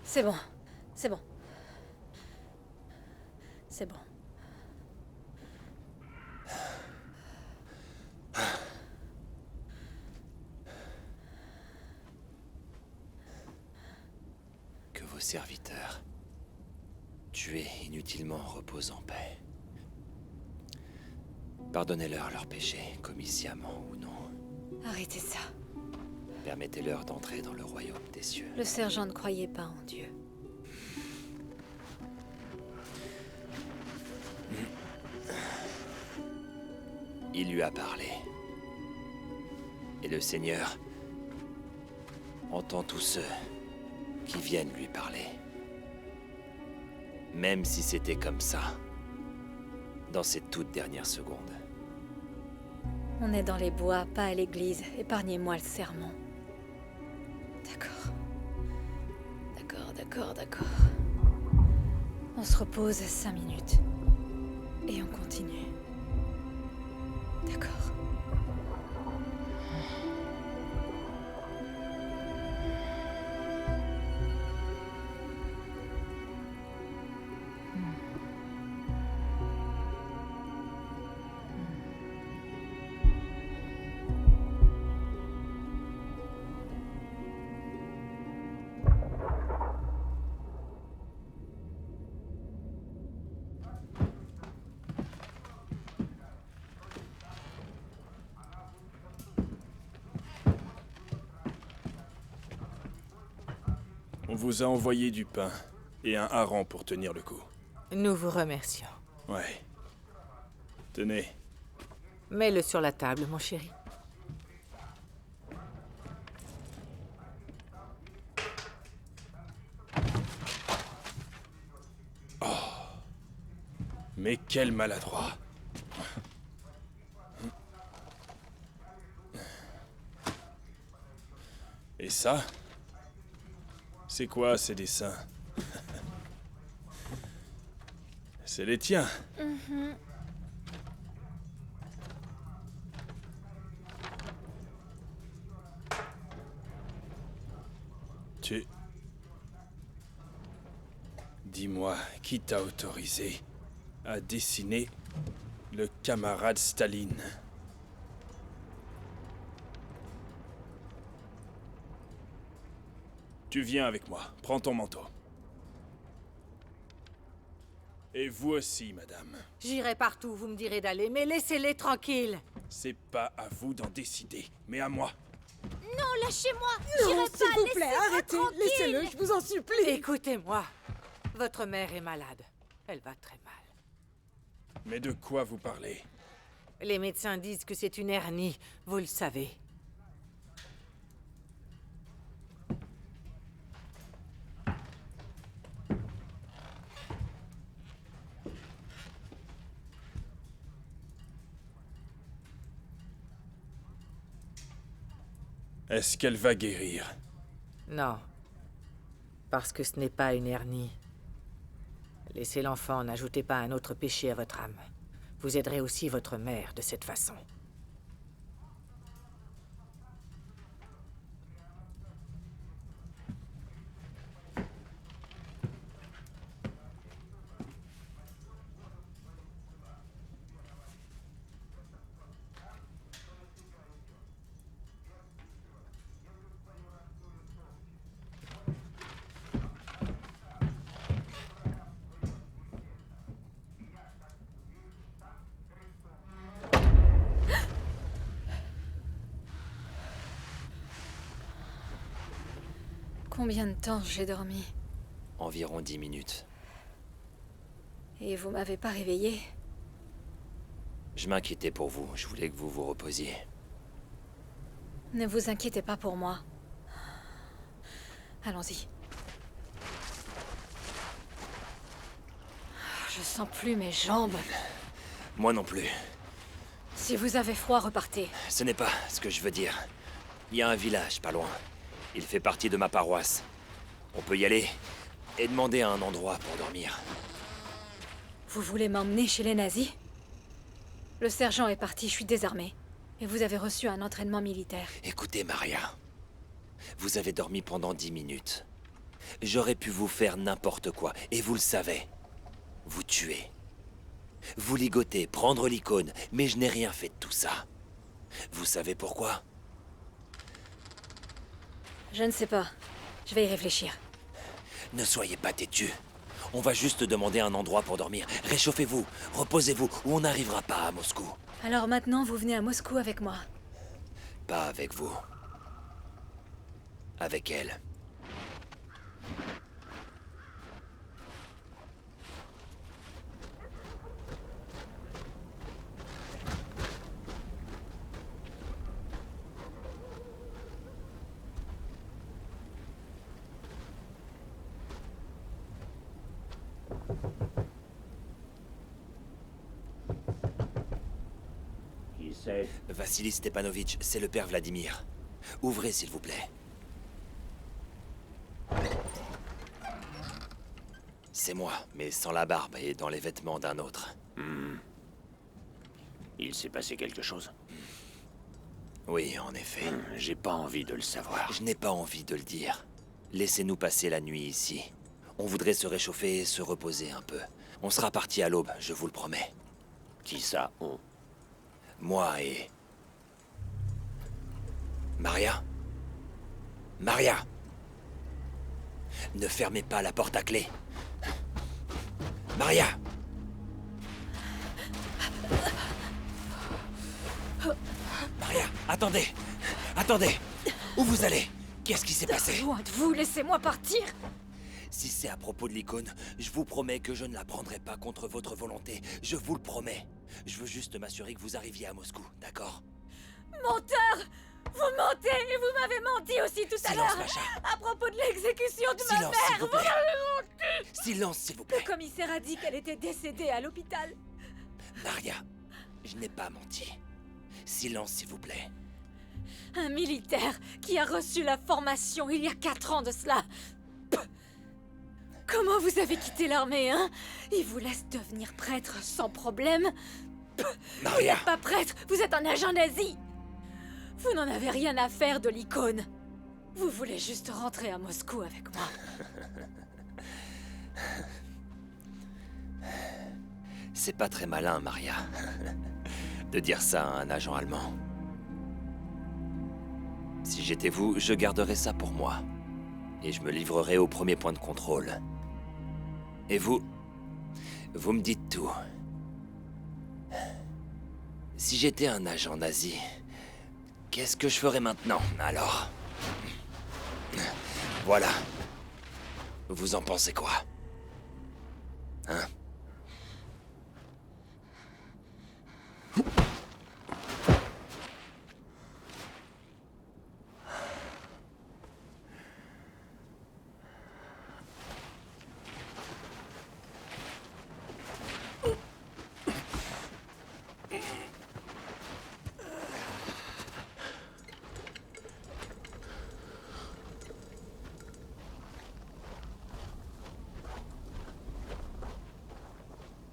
C'est bon. C'est bon. C'est bon. Que vos serviteurs, tués inutilement, reposent en paix. Pardonnez-leur leurs péchés, commis sciemment ou non. Arrêtez ça. Permettez-leur d'entrer dans le royaume des cieux. Le sergent ne croyait pas en Dieu. Il lui a parlé. Et le Seigneur entend tous ceux qui viennent lui parler. Même si c'était comme ça, dans ces toutes dernières secondes. On est dans les bois, pas à l'église. Épargnez-moi le sermon. D'accord. D'accord. On se repose 5 minutes. Et on continue. D'accord. On vous a envoyé du pain et un hareng pour tenir le coup. Nous vous remercions. Ouais. Tenez. Mets-le sur la table, mon chéri. Mais quel maladroit. Et ça? C'est quoi ces dessins? C'est les tiens. Dis-moi, qui t'a autorisé à dessiner le camarade Staline? Tu viens avec moi. Prends ton manteau. Et vous aussi, madame. J'irai partout, vous me direz d'aller, mais laissez-les tranquilles. C'est pas à vous d'en décider, mais à moi. Non, lâchez-moi. Non, J'irai s'il pas, vous plaît, laissez-moi arrêtez. tranquille. Laissez-le, je vous en supplie. Écoutez-moi. Votre mère est malade. Elle va très mal. Mais de quoi vous parlez? Les médecins disent que c'est une hernie, vous le savez. Est-ce qu'elle va guérir? Non. Parce que ce n'est pas une hernie. Laissez l'enfant, n'ajoutez pas un autre péché à votre âme. Vous aiderez aussi votre mère de cette façon. Combien de temps j'ai dormi? Environ 10 minutes. Et vous m'avez pas réveillé? Je m'inquiétais pour vous. Je voulais que vous vous reposiez. Ne vous inquiétez pas pour moi. Allons-y. Je sens plus mes jambes. Moi non plus. Si vous avez froid, repartez. Ce n'est pas ce que je veux dire. Il y a un village pas loin. Il fait partie de ma paroisse. On peut y aller et demander un endroit pour dormir. Vous voulez m'emmener chez les nazis? Le sergent est parti, je suis désarmé. Et vous avez reçu un entraînement militaire. Écoutez, Maria. Vous avez dormi pendant 10 minutes. J'aurais pu vous faire n'importe quoi, et vous le savez. Vous tuer. Vous ligoter, prendre l'icône, mais je n'ai rien fait de tout ça. Vous savez pourquoi? Je ne sais pas. Je vais y réfléchir. Ne soyez pas têtus. On va juste demander un endroit pour dormir. Réchauffez-vous, reposez-vous, ou on n'arrivera pas à Moscou. Alors maintenant, vous venez à Moscou avec moi. Pas avec vous. Avec elle. Qui c'est? Vassili Stepanovitch, c'est le père Vladimir. Ouvrez, s'il vous plaît. C'est moi, mais sans la barbe et dans les vêtements d'un autre. Il s'est passé quelque chose? Oui, en effet. J'ai pas envie de le savoir. Je n'ai pas envie de le dire. Laissez-nous passer la nuit ici. On voudrait se réchauffer et se reposer un peu. On sera parti à l'aube, je vous le promets. Qui ça, on? Moi et... Maria? Maria! Ne fermez pas la porte à clé. Maria! Maria, attendez! Attendez! Où vous allez? Qu'est-ce qui s'est passé? Loin de vous, laissez-moi partir! Si c'est à propos de l'icône, je vous promets que je ne la prendrai pas contre votre volonté. Je vous le promets. Je veux juste m'assurer que vous arriviez à Moscou, d'accord? Menteur! Vous mentez et vous m'avez menti aussi tout à l'heure! Macha. À propos de l'exécution de ma Silence, s'il mère! vous Vous plaît. m'avez menti! Silence, s'il vous plaît. Le commissaire a dit qu'elle était décédée à l'hôpital. Maria, je n'ai pas menti. Silence, s'il vous plaît. Un militaire qui a reçu la formation il y a 4 ans de cela. Comment vous avez quitté l'armée, hein? Il vous laisse devenir prêtre sans problème? Vous Maria. n'êtes pas prêtre, vous êtes un agent nazi! Vous n'en avez rien à faire de l'icône. Vous voulez juste rentrer à Moscou avec moi. C'est pas très malin, Maria, de dire ça à un agent allemand. Si j'étais vous, je garderais ça pour moi. Et je me livrerais au premier point de contrôle. Et vous me dites tout. Si j'étais un agent nazi, qu'est-ce que je ferais maintenant, alors? Voilà. Vous en pensez quoi? Hein?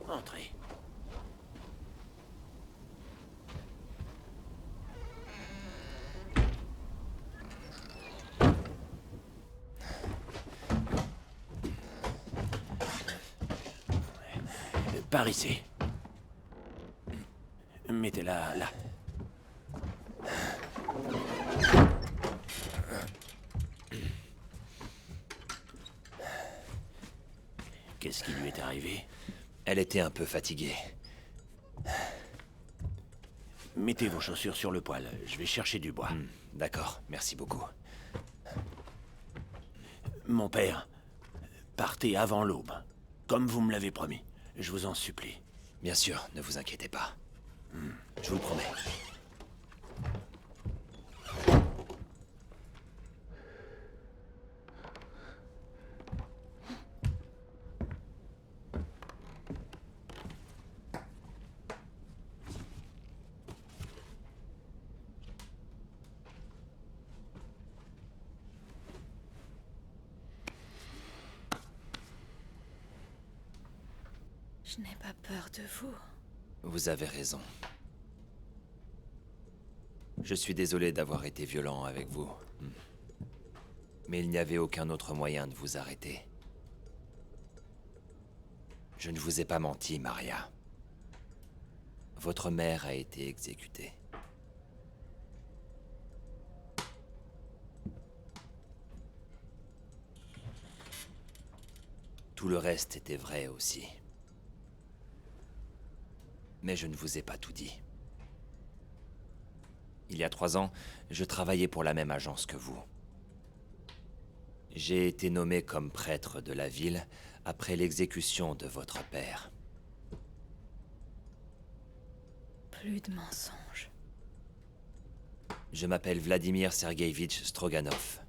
Entrez. Par ici. Mettez-la là. Qu'est-ce qui lui est arrivé? Elle était un peu fatiguée. Mettez vos chaussures sur le poêle. Je vais chercher du bois. D'accord, merci beaucoup. Mon père, partez avant l'aube. Comme vous me l'avez promis. Je vous en supplie. Bien sûr, ne vous inquiétez pas. Je vous le promets. Je n'ai pas peur de vous. Vous avez raison. Je suis désolé d'avoir été violent avec vous. Mais il n'y avait aucun autre moyen de vous arrêter. Je ne vous ai pas menti, Maria. Votre mère a été exécutée. Tout le reste était vrai aussi. Mais je ne vous ai pas tout dit. Il y a 3 ans, je travaillais pour la même agence que vous. J'ai été nommé comme prêtre de la ville après l'exécution de votre père. Plus de mensonges. Je m'appelle Vladimir Sergueïvitch Stroganov.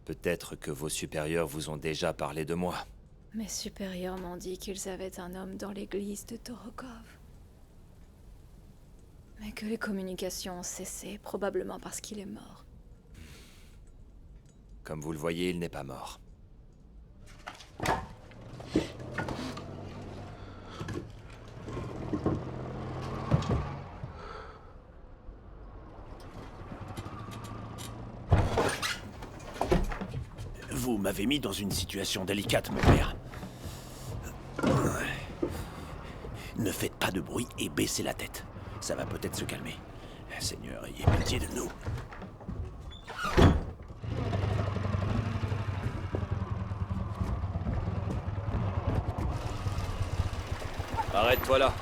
Peut-être que vos supérieurs vous ont déjà parlé de moi. Mes supérieurs m'ont dit qu'ils avaient un homme dans l'église de Torokov. Mais que les communications ont cessé, probablement parce qu'il est mort. Comme vous le voyez, il n'est pas mort. Vous m'avez mis dans une situation délicate, mon père. Ne faites pas de bruit et baissez la tête. Ça va peut-être se calmer. Seigneur, ayez pitié de nous. Arrête-toi là.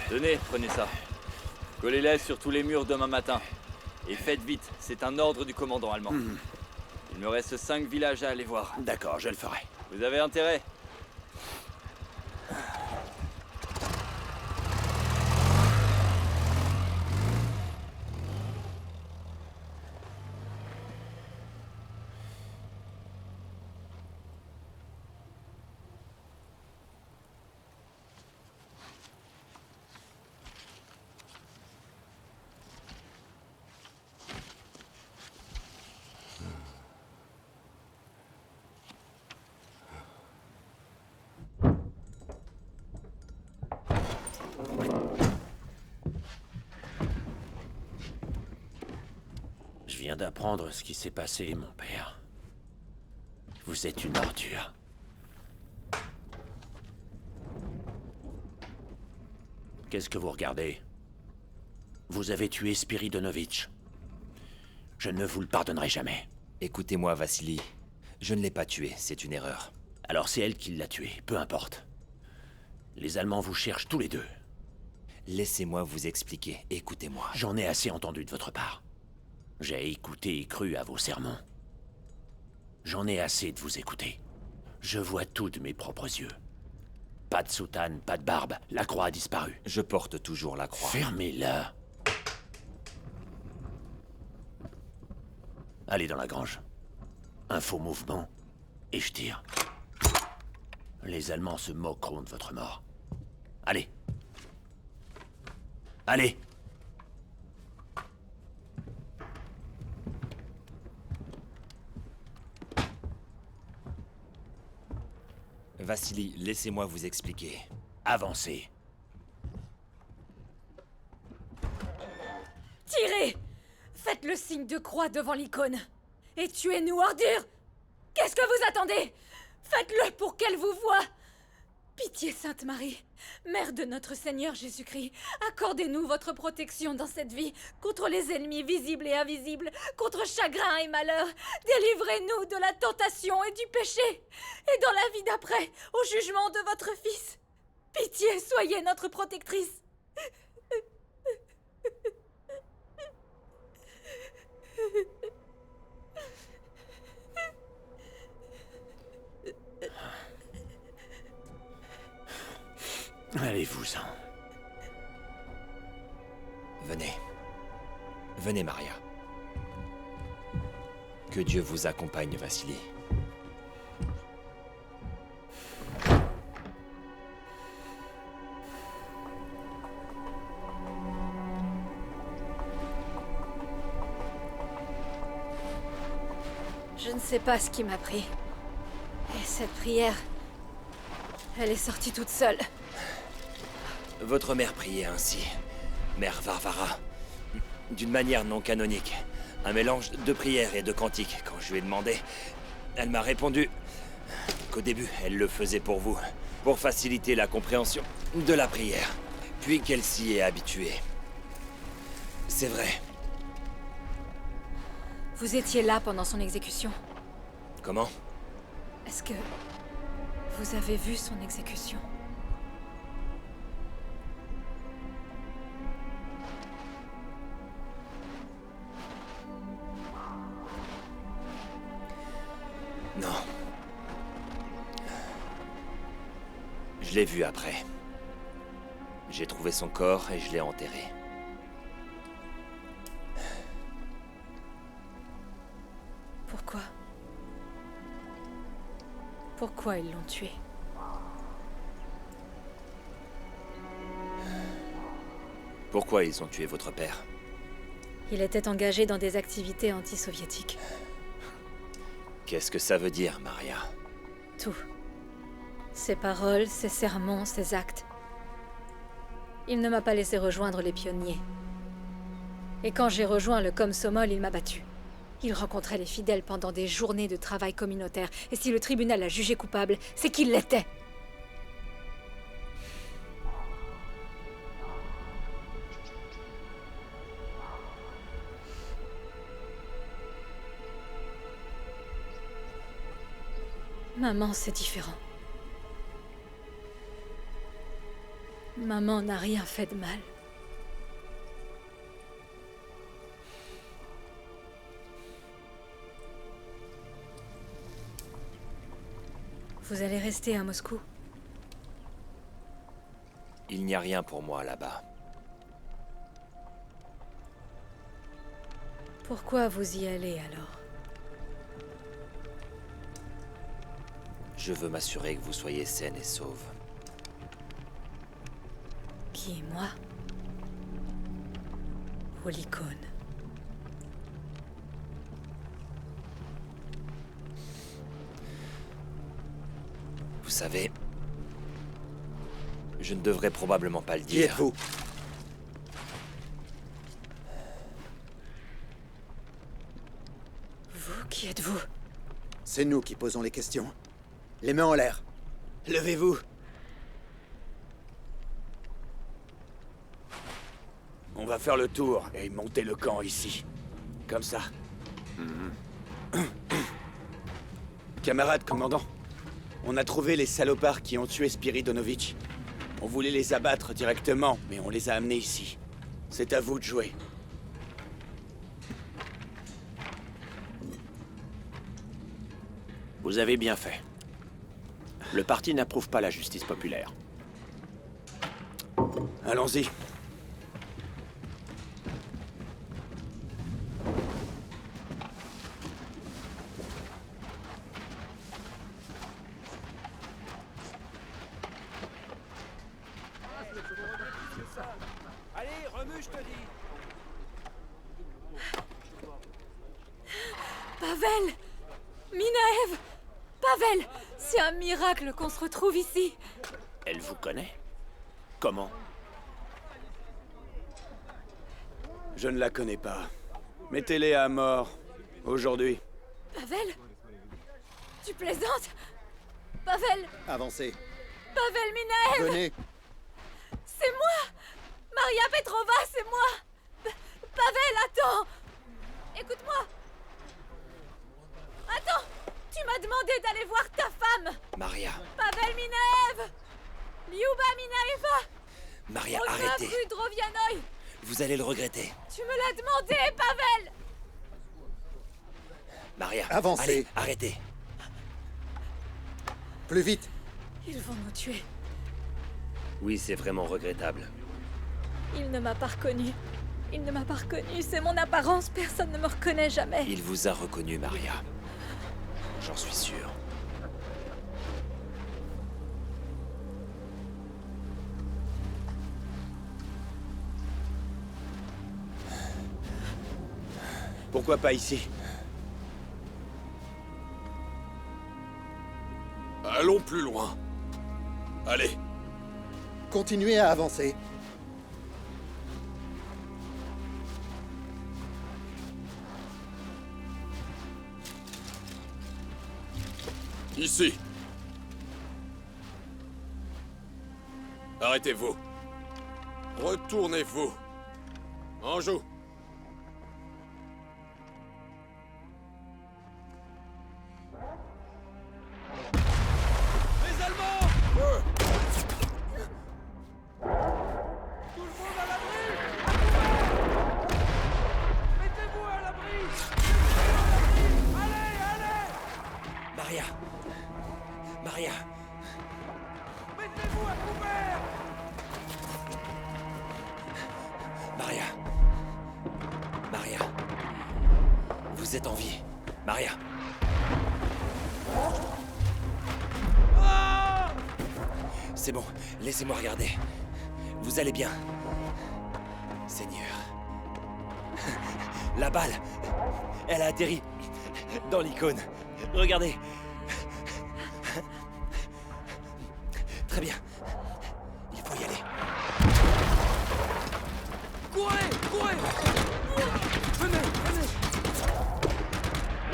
Tenez, prenez ça. Collez-les sur tous les murs demain matin. Et faites vite, c'est un ordre du commandant allemand. Il me reste 5 villages à aller voir. D'accord, je le ferai. Vous avez intérêt. Je viens d'apprendre ce qui s'est passé, mon père. Vous êtes une ordure. Qu'est-ce que vous regardez? Vous avez tué Spiridonovitch. Je ne vous le pardonnerai jamais. Écoutez-moi, Vassili. Je ne l'ai pas tué, c'est une erreur. Alors c'est elle qui l'a tué, peu importe. Les Allemands vous cherchent tous les deux. Laissez-moi vous expliquer, écoutez-moi. J'en ai assez entendu de votre part. J'ai écouté et cru à vos sermons. J'en ai assez de vous écouter. Je vois tout de mes propres yeux. Pas de soutane, pas de barbe, la croix a disparu. Je porte toujours la croix. Fermez-la. Allez dans la grange. Un faux mouvement, et je tire. Les Allemands se moqueront de votre mort. Allez. Allez. Vassili, laissez-moi vous expliquer. Avancez. Tirez! Faites le signe de croix devant l'icône. Et tuez-nous, ordure! Qu'est-ce que vous attendez? Faites-le pour qu'elle vous voie! Pitié, Sainte Marie, Mère de notre Seigneur Jésus-Christ, accordez-nous votre protection dans cette vie, contre les ennemis visibles et invisibles, contre chagrin et malheur. Délivrez-nous de la tentation et du péché, et dans la vie d'après, au jugement de votre Fils. Pitié, soyez notre protectrice. Allez-vous-en. Venez. Venez, Maria. Que Dieu vous accompagne, Vassili. Je ne sais pas ce qui m'a pris. Et cette prière, elle est sortie toute seule. Votre mère priait ainsi, Mère Varvara, d'une manière non canonique. Un mélange de prières et de cantiques. Quand je lui ai demandé, elle m'a répondu qu'au début, elle le faisait pour vous, pour faciliter la compréhension de la prière, puis qu'elle s'y est habituée. C'est vrai. Vous étiez là pendant son exécution. Comment? Est-ce que vous avez vu son exécution? Non. Je l'ai vu après. J'ai trouvé son corps et je l'ai enterré. Pourquoi? Pourquoi ils l'ont tué? Pourquoi ils ont tué votre père? Il était engagé dans des activités anti-soviétiques. Qu'est-ce que ça veut dire, Maria? Tout. Ses paroles, ses sermons, ses actes. Il ne m'a pas laissé rejoindre les pionniers. Et quand j'ai rejoint le Komsomol, il m'a battu. Il rencontrait les fidèles pendant des journées de travail communautaire. Et si le tribunal l'a jugé coupable, c'est qu'il l'était. Maman, c'est différent. Maman n'a rien fait de mal. Vous allez rester à Moscou? Il n'y a rien pour moi là-bas. Pourquoi vous y allez alors? Je veux m'assurer que vous soyez saine et sauve. Qui, moi? Ou l'icône? Vous savez, je ne devrais probablement pas le dire. Qui êtes-vous? Vous, qui êtes-vous? C'est nous qui posons les questions. Les mains en l'air. Levez-vous. On va faire le tour et monter le camp ici. Comme ça. Camarade commandant, on a trouvé les salopards qui ont tué Spiridonovitch. On voulait les abattre directement, mais on les a amenés ici. C'est à vous de jouer. Vous avez bien fait. Le parti n'approuve pas la justice populaire. Allons-y. Allez, remue, je te dis. Pavel! Minaev! Pavel! C'est un miracle qu'on se retrouve ici! Elle vous connaît? Comment? Je ne la connais pas. Mettez-les à mort. Aujourd'hui. Pavel? Tu plaisantes? Pavel! Avancez. Pavel Minaev! Venez. C'est moi! Maria Petrova, c'est moi! Pavel, attends! Écoute-moi! Attends! Tu m'as demandé d'aller voir ta femme! Maria. Pavel Minaev! Lyuba Minaeva! Maria, Au arrêtez. rue de Rovianoï! Vous allez le regretter. Tu me l'as demandé, Pavel! Maria, Avancez. allez, arrêtez. Plus vite. Ils vont nous tuer. Oui, c'est vraiment regrettable. Il ne m'a pas reconnu. Il ne m'a pas reconnu. C'est mon apparence. Personne ne me reconnaît jamais. Il vous a reconnu, Maria. J'en suis sûr. Pourquoi pas ici? Allons plus loin. Allez. Continuez à avancer. Ici. Arrêtez-vous. Retournez-vous. En joue. Les Allemands! Tout le monde à l'abri! Mettez-vous à l'abri! Allez, allez! Maria. Maria. Mettez-vous à couvert! Maria. Maria. Vous êtes en vie. Maria. C'est bon, laissez-moi regarder. Vous allez bien. Seigneur. La balle, elle a atterri dans l'icône. Regardez. Très bien. Il faut y aller. Courez! Courez! Venez! Venez!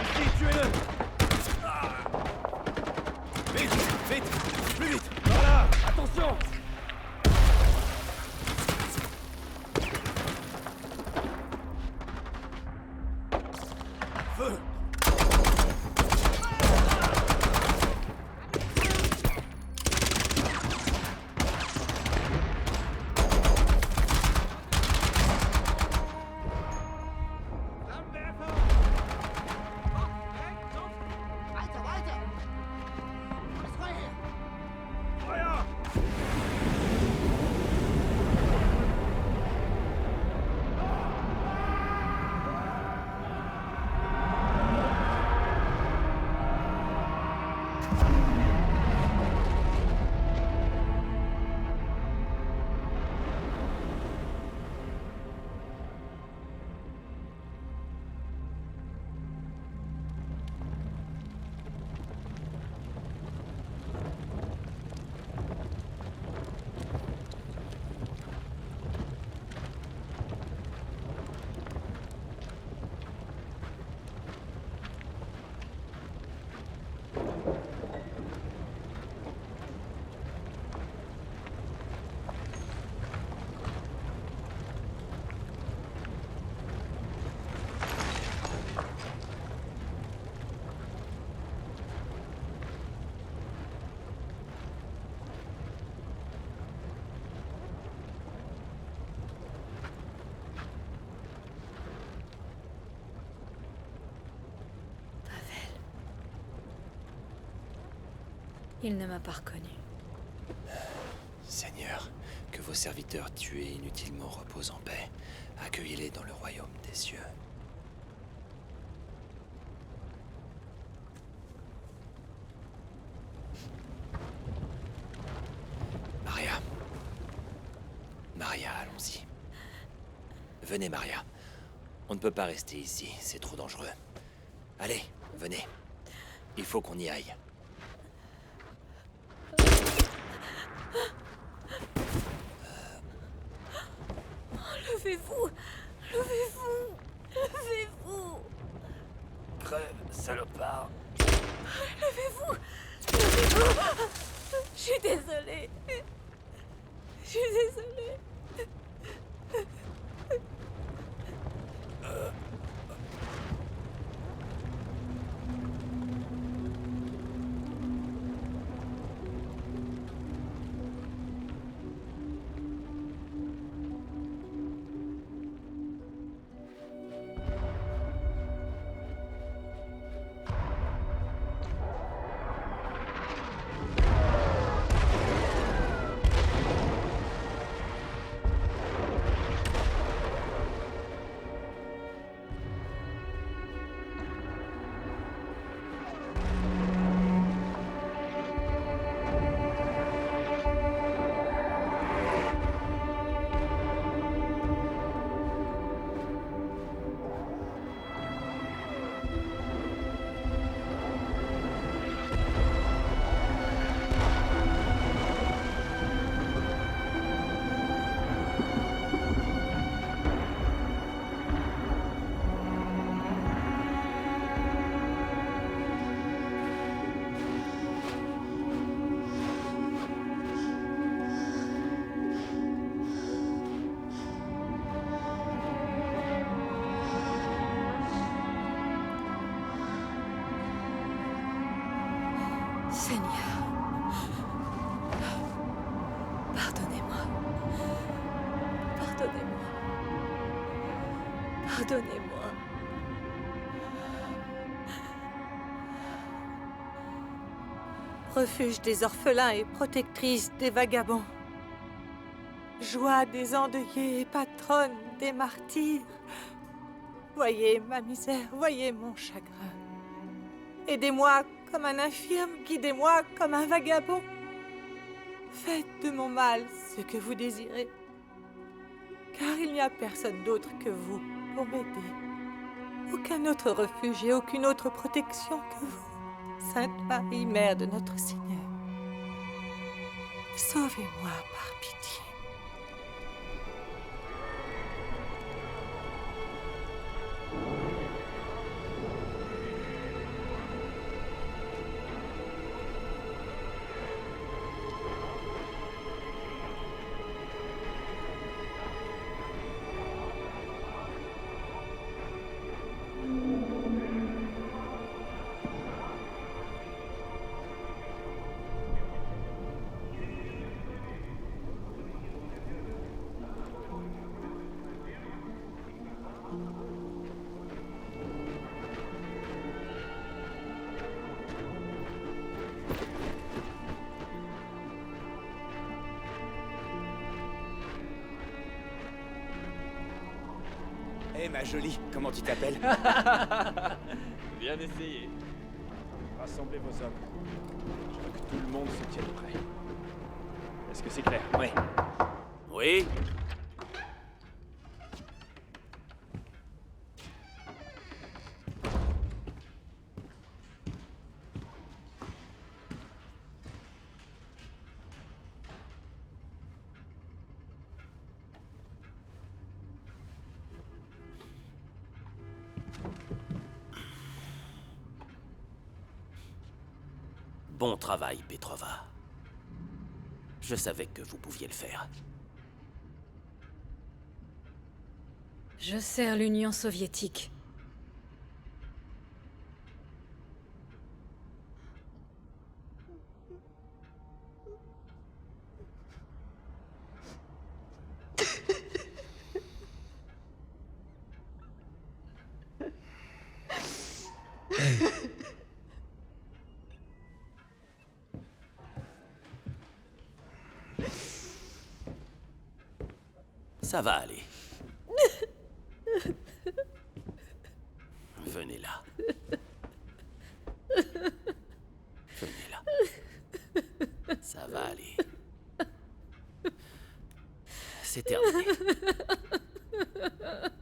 Ici, tuez-le! Vite! Vite! Plus vite! Voilà! Attention! Feu! Il ne m'a pas reconnu. Seigneur, que vos serviteurs tués inutilement reposent en paix. Accueillez-les dans le royaume des cieux. Maria. Maria, allons-y. Venez, Maria. On ne peut pas rester ici, c'est trop dangereux. Allez, venez. Il faut qu'on y aille. Levez-vous! Levez-vous! Levez-vous! Crève, salopard! Levez-vous! Levez-vous! Je suis désolée. Je suis désolée. Seigneur, pardonnez-moi. Pardonnez-moi. Pardonnez-moi. Refuge des orphelins et protectrice des vagabonds. Joie des endeuillés et patronne des martyrs. Voyez ma misère, voyez mon chagrin. Aidez-moi comme un infirme, guidez-moi comme un vagabond. Faites de mon mal ce que vous désirez, car il n'y a personne d'autre que vous pour m'aider. Aucun autre refuge et aucune autre protection que vous, Sainte Marie, Mère de notre Seigneur. Sauvez-moi par pitié. Hé, ma jolie, comment tu t'appelles? Bien essayé. Rassemblez vos hommes. Je veux que tout le monde se tienne prêt. Est-ce que c'est clair? Oui. Oui. Bon travail, Petrova. Je savais que vous pouviez le faire. Je sers l'Union soviétique. Ça va aller. Venez là. Venez là. Ça va aller. C'est terminé.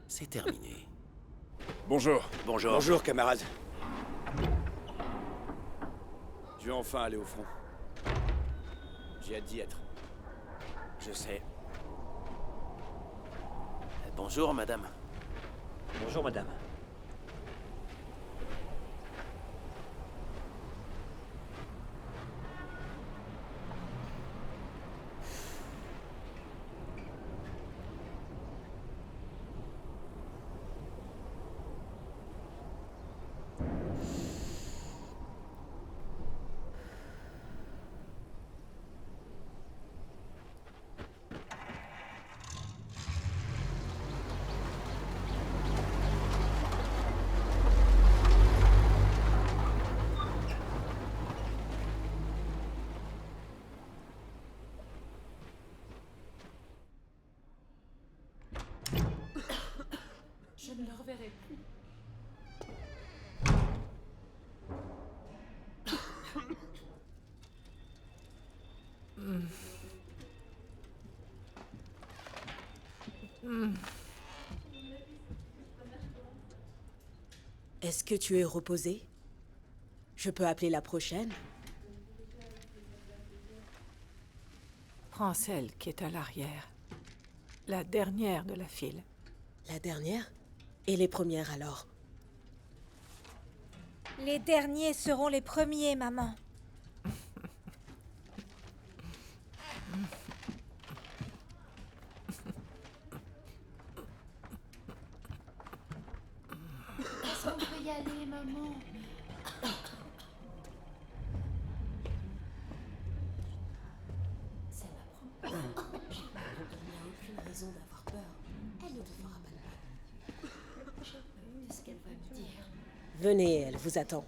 C'est terminé. Bonjour. Bonjour. Bonjour, camarade. Je vais enfin aller au front. J'ai hâte d'y être. Je sais. Bonjour, madame. Bonjour, madame. Je ne le reverrai plus. Est-ce que tu es reposée? Je peux appeler la prochaine? Prends celle qui est à l'arrière. La dernière de la file. La dernière? Et les premières alors? Les derniers seront les premiers, maman. Est-ce qu'on peut y aller, maman? C'est ma première. Il n'y a aucune raison d'avoir peur. Elle ne te fera pas de mal. J'ai peur de ce qu'elle va me dire. Venez, elle vous attend.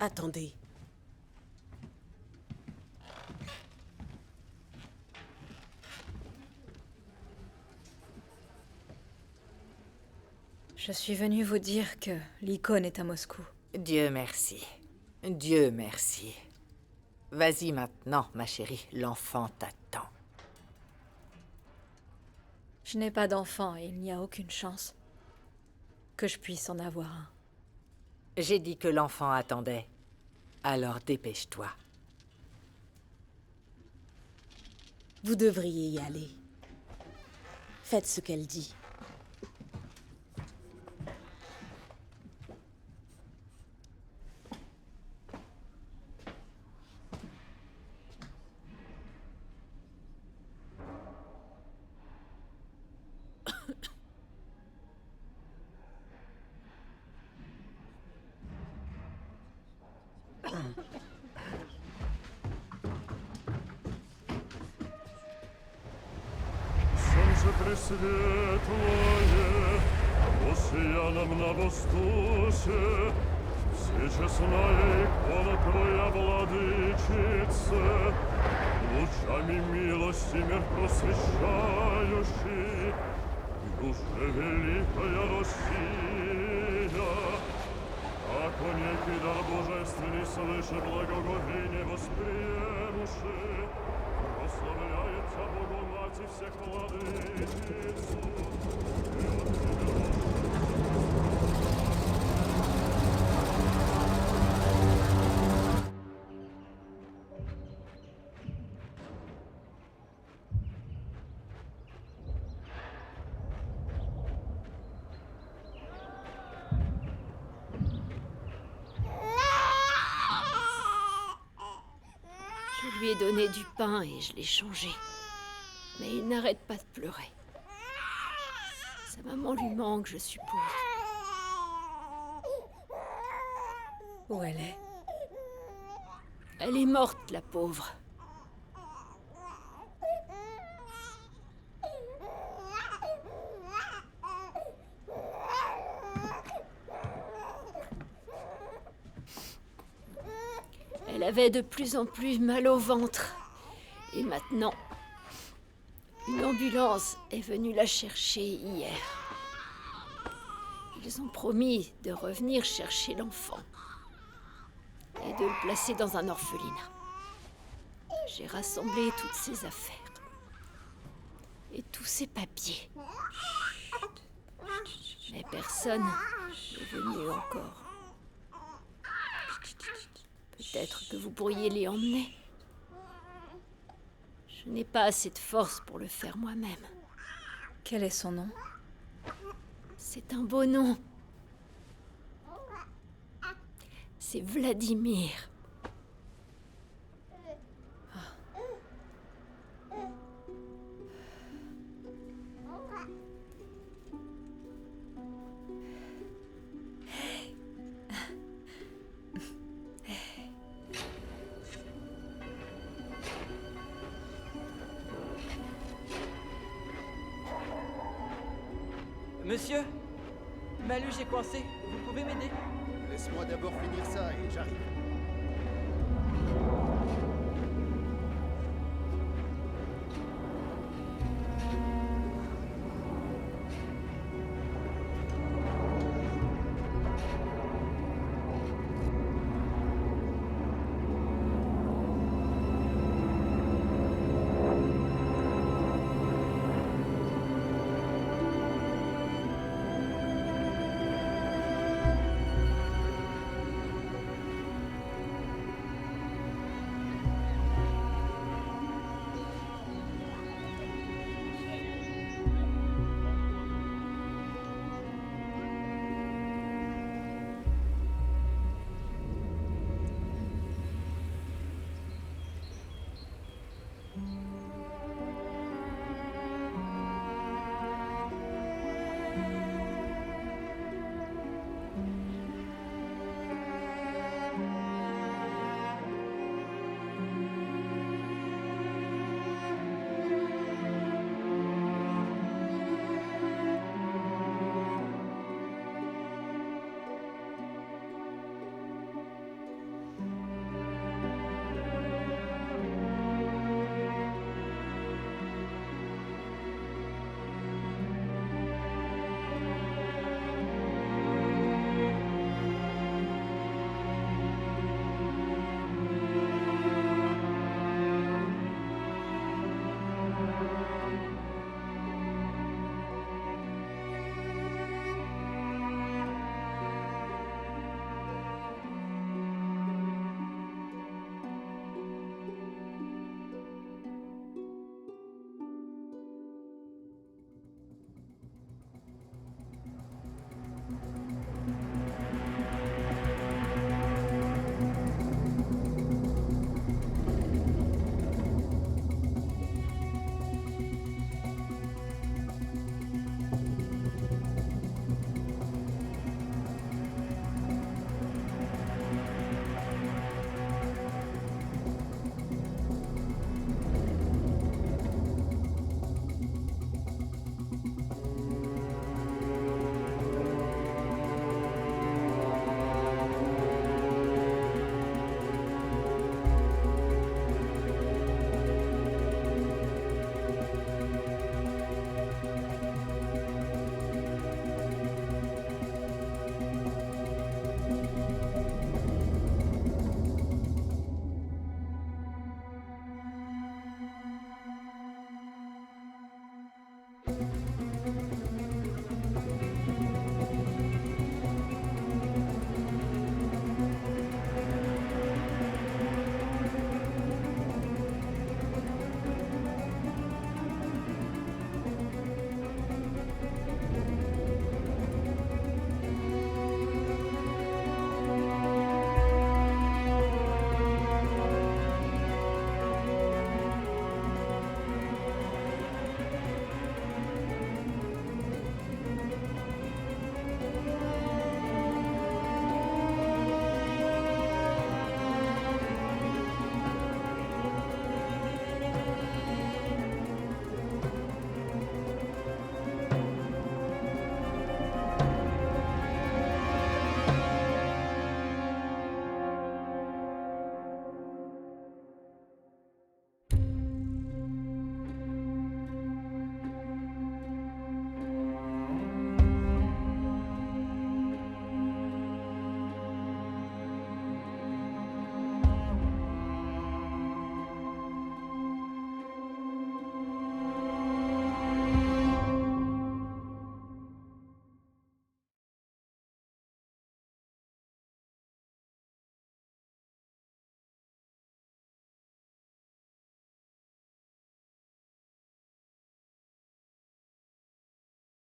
Attendez. Je suis venue vous dire que l'icône est à Moscou. Dieu merci. Dieu merci. Vas-y maintenant, ma chérie, l'enfant t'attend. Je n'ai pas d'enfant et il n'y a aucune chance que je puisse en avoir un. J'ai dit que l'enfant attendait. Alors dépêche-toi. Vous devriez y aller. Faites ce qu'elle dit. Солнце пресветлое, осияном на востоке, всечестная икона твоя, владычица, лучами милости мир просвещающий, душе великая Россия, как о некий дар божественный слыши благоговение восприемуши, прославляется Богу Мать всех владычицу. Je lui ai donné du pain et je l'ai changé. Mais il n'arrête pas de pleurer. Sa maman lui manque, je suppose. Où elle est? Elle est morte, la pauvre. Elle avait de plus en plus mal au ventre. Et maintenant, une ambulance est venue la chercher hier. Ils ont promis de revenir chercher l'enfant et de le placer dans un orphelinat. J'ai rassemblé toutes ses affaires et tous ses papiers. Mais personne n'est venu encore. Peut-être que vous pourriez l'y emmener. Je n'ai pas assez de force pour le faire moi-même. Quel est son nom? C'est un beau nom. C'est Vladimir. Monsieur, ma luge est coincée. Vous pouvez m'aider? Laisse-moi d'abord finir ça et j'arrive.